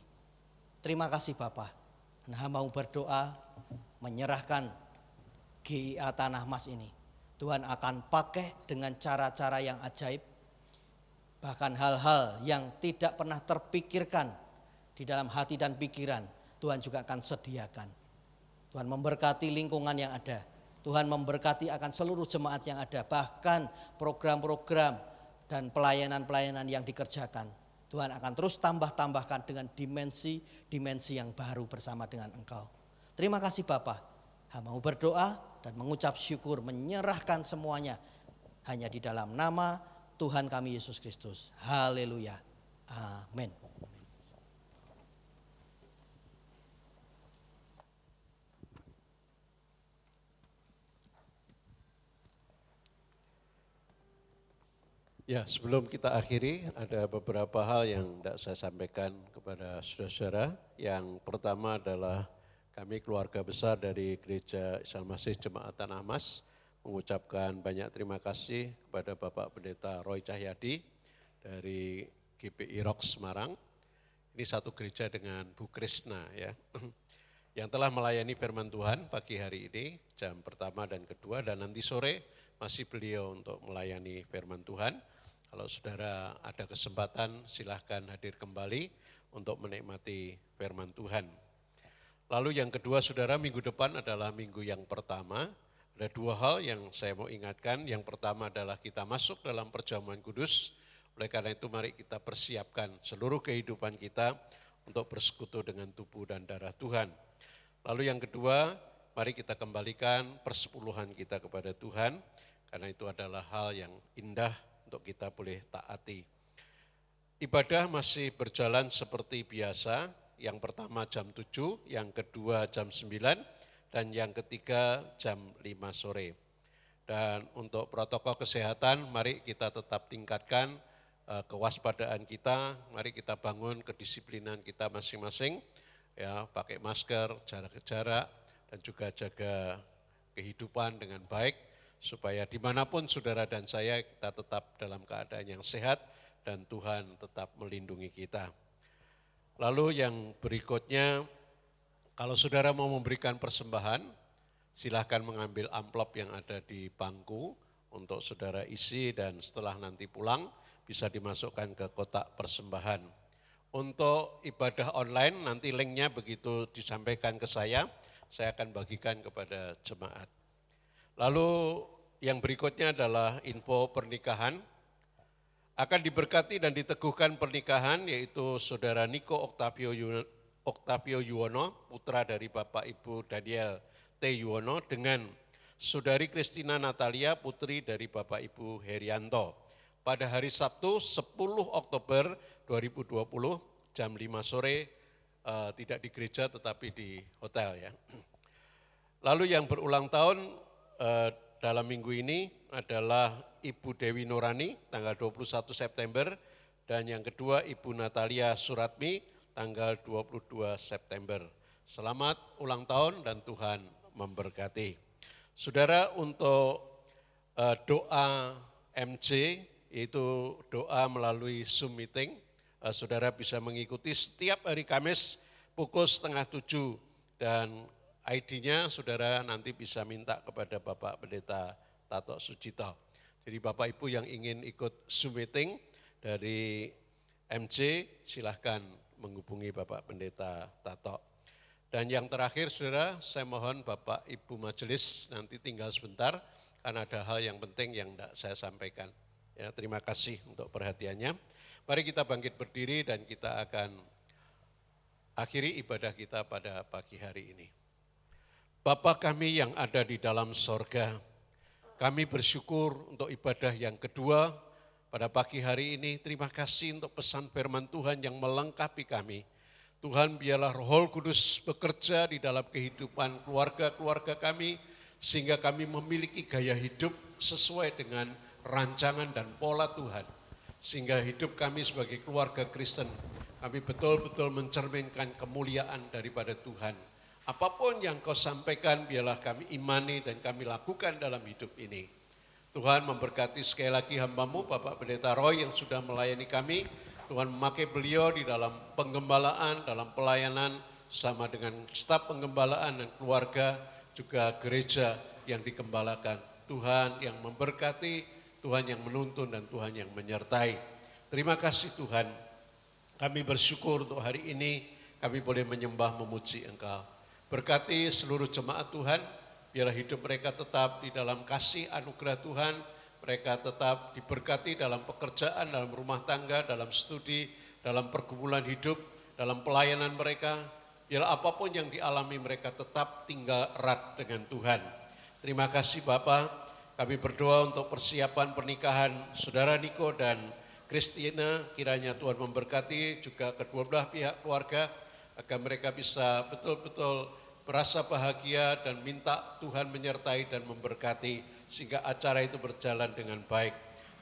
Terima kasih Bapa. Nah, mau berdoa menyerahkan GIA Tanah Mas ini. Tuhan akan pakai dengan cara-cara yang ajaib. Bahkan hal-hal yang tidak pernah terpikirkan di dalam hati dan pikiran, Tuhan juga akan sediakan. Tuhan memberkati lingkungan yang ada. Tuhan memberkati akan seluruh jemaat yang ada. Bahkan program-program dan pelayanan-pelayanan yang dikerjakan. Tuhan akan terus tambah-tambahkan dengan dimensi-dimensi yang baru bersama dengan Engkau. Terima kasih Bapa. Hamba mau berdoa dan mengucap syukur, menyerahkan semuanya hanya di dalam nama Tuhan kami Yesus Kristus. Haleluya. Amin. Ya, sebelum kita akhiri, ada beberapa hal yang tidak saya sampaikan kepada saudara-saudara. Yang pertama adalah kami keluarga besar dari Gereja Isa Masih Jemaat Tanah Mas mengucapkan banyak terima kasih kepada Bapak Pendeta Roy Cahyadi dari GPI Rock Semarang. Ini satu gereja dengan Bu Krisna ya, yang telah melayani firman Tuhan pagi hari ini, jam pertama dan kedua, dan nanti sore masih beliau untuk melayani firman Tuhan. Kalau saudara ada kesempatan silahkan hadir kembali untuk menikmati firman Tuhan. Lalu yang kedua saudara, minggu depan adalah minggu yang pertama. Ada dua hal yang saya mau ingatkan. Yang pertama adalah kita masuk dalam perjamuan kudus. Oleh karena itu mari kita persiapkan seluruh kehidupan kita untuk bersekutu dengan tubuh dan darah Tuhan. Lalu yang kedua, mari kita kembalikan persepuluhan kita kepada Tuhan. Karena itu adalah hal yang indah untuk kita boleh taati. Ibadah masih berjalan seperti biasa, yang pertama jam 7, yang kedua jam 9, dan yang ketiga jam 5 sore. Dan untuk protokol kesehatan, mari kita tetap tingkatkan kewaspadaan kita, mari kita bangun kedisiplinan kita masing-masing, ya, pakai masker, jarak, dan juga jaga kehidupan dengan baik, supaya dimanapun saudara dan saya kita tetap dalam keadaan yang sehat dan Tuhan tetap melindungi kita. Lalu yang berikutnya, kalau saudara mau memberikan persembahan, silahkan mengambil amplop yang ada di bangku untuk saudara isi dan setelah nanti pulang bisa dimasukkan ke kotak persembahan. Untuk ibadah online nanti linknya begitu disampaikan ke saya akan bagikan kepada jemaat. Lalu yang berikutnya adalah info pernikahan. Akan diberkati dan diteguhkan pernikahan yaitu saudara Niko Octavio Yuwono, putra dari Bapak Ibu Daniel T. Yuwono, dengan saudari Christina Natalia, putri dari Bapak Ibu Herianto. Pada hari Sabtu 10 Oktober 2020 jam 5 sore, tidak di gereja tetapi di hotel ya. Lalu yang berulang tahun dalam minggu ini adalah Ibu Dewi Nurani tanggal 21 September dan yang kedua Ibu Natalia Suratmi tanggal 22 September. Selamat ulang tahun dan Tuhan memberkati. Saudara, untuk doa MC yaitu doa melalui Zoom meeting, saudara bisa mengikuti setiap hari Kamis pukul 6:30 dan ID-nya saudara nanti bisa minta kepada Bapak Pendeta Tato Sucito. Jadi Bapak Ibu yang ingin ikut Zoom meeting dari MC silahkan menghubungi Bapak Pendeta Tato. Dan yang terakhir saudara, saya mohon Bapak Ibu Majelis nanti tinggal sebentar karena ada hal yang penting yang tidak saya sampaikan. Ya, terima kasih untuk perhatiannya. Mari kita bangkit berdiri dan kita akan akhiri ibadah kita pada pagi hari ini. Bapa kami yang ada di dalam sorga, kami bersyukur untuk ibadah yang kedua pada pagi hari ini. Terima kasih untuk pesan firman Tuhan yang melengkapi kami. Tuhan, biarlah Roh Kudus bekerja di dalam kehidupan keluarga-keluarga kami, sehingga kami memiliki gaya hidup sesuai dengan rancangan dan pola Tuhan. Sehingga hidup kami sebagai keluarga Kristen, kami betul-betul mencerminkan kemuliaan daripada Tuhan. Apapun yang kau sampaikan, biarlah kami imani dan kami lakukan dalam hidup ini. Tuhan memberkati sekali lagi hamba-Mu, Bapak Pendeta Roy yang sudah melayani kami. Tuhan memakai beliau di dalam penggembalaan, dalam pelayanan, sama dengan staf penggembalaan dan keluarga, juga gereja yang digembalakan. Tuhan yang memberkati, Tuhan yang menuntun dan Tuhan yang menyertai. Terima kasih Tuhan, kami bersyukur untuk hari ini kami boleh menyembah memuji Engkau. Berkati seluruh jemaat Tuhan, biarlah hidup mereka tetap di dalam kasih anugerah Tuhan, mereka tetap diberkati dalam pekerjaan, dalam rumah tangga, dalam studi, dalam pergumulan hidup, dalam pelayanan mereka. Biarlah apapun yang dialami mereka tetap tinggal erat dengan Tuhan. Terima kasih Bapak, kami berdoa untuk persiapan pernikahan Saudara Niko dan Christina, kiranya Tuhan memberkati juga kedua belah pihak keluarga, agar mereka bisa betul-betul merasa bahagia dan minta Tuhan menyertai dan memberkati sehingga acara itu berjalan dengan baik.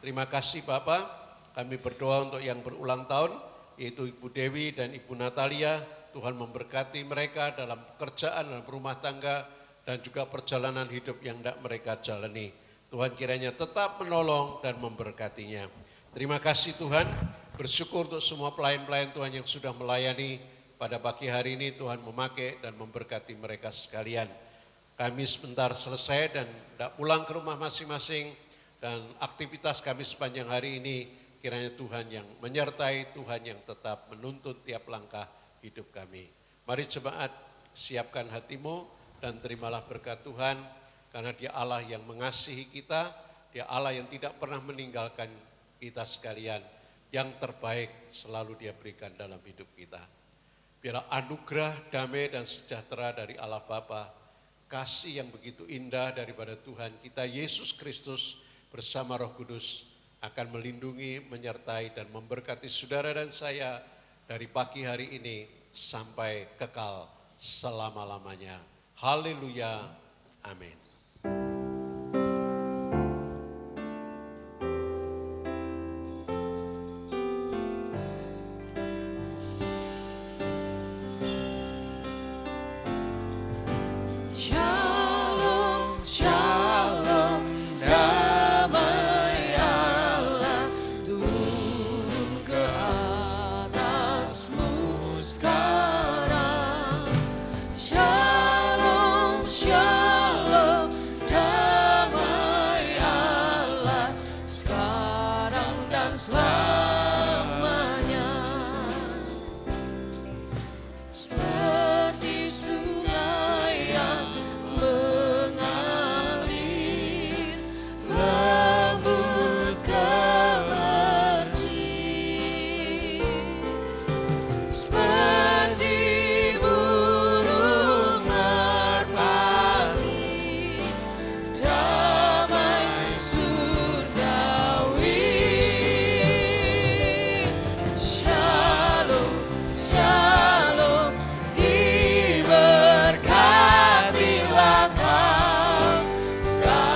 Terima kasih Bapak, kami berdoa untuk yang berulang tahun yaitu Ibu Dewi dan Ibu Natalia. Tuhan memberkati mereka dalam pekerjaan, dalam rumah tangga dan juga perjalanan hidup yang hendak mereka jalani. Tuhan kiranya tetap menolong dan memberkatinya. Terima kasih Tuhan, bersyukur untuk semua pelayan-pelayan Tuhan yang sudah melayani. Pada pagi hari ini Tuhan memakai dan memberkati mereka sekalian. Kami sebentar selesai dan hendak pulang ke rumah masing-masing, dan aktivitas kami sepanjang hari ini kiranya Tuhan yang menyertai, Tuhan yang tetap menuntun tiap langkah hidup kami. Mari jemaat, siapkan hatimu dan terimalah berkat Tuhan, karena Dia Allah yang mengasihi kita, Dia Allah yang tidak pernah meninggalkan kita sekalian. Yang terbaik selalu Dia berikan dalam hidup kita. Biarlah anugerah, damai dan sejahtera dari Allah Bapa, kasih yang begitu indah daripada Tuhan kita Yesus Kristus bersama Roh Kudus akan melindungi, menyertai dan memberkati saudara dan saya dari pagi hari ini sampai kekal selama-lamanya. Haleluya. Amin. Shalom, shalom, damai Allah turun ke atasmu sekarang. Shalom, shalom, damai Allah sekarang dan selamanya. Seperti sungai yang mengalir lembut ke mercy, seperti burung merpati, damai surgawi. Shalom, shalom, diberkatilah kau sekarang.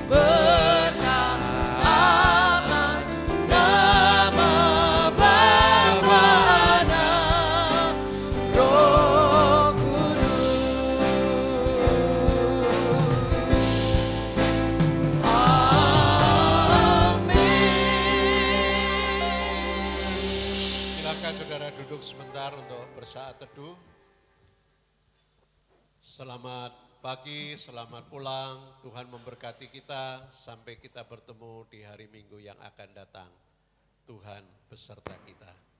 Berkat atas nama Bapa, Anak, Roh Kudus. Amin. Silakan saudara duduk sebentar untuk bersaat teduh. Selamat pagi, selamat pulang. Tuhan memberkati kita sampai kita bertemu di hari Minggu yang akan datang. Tuhan beserta kita.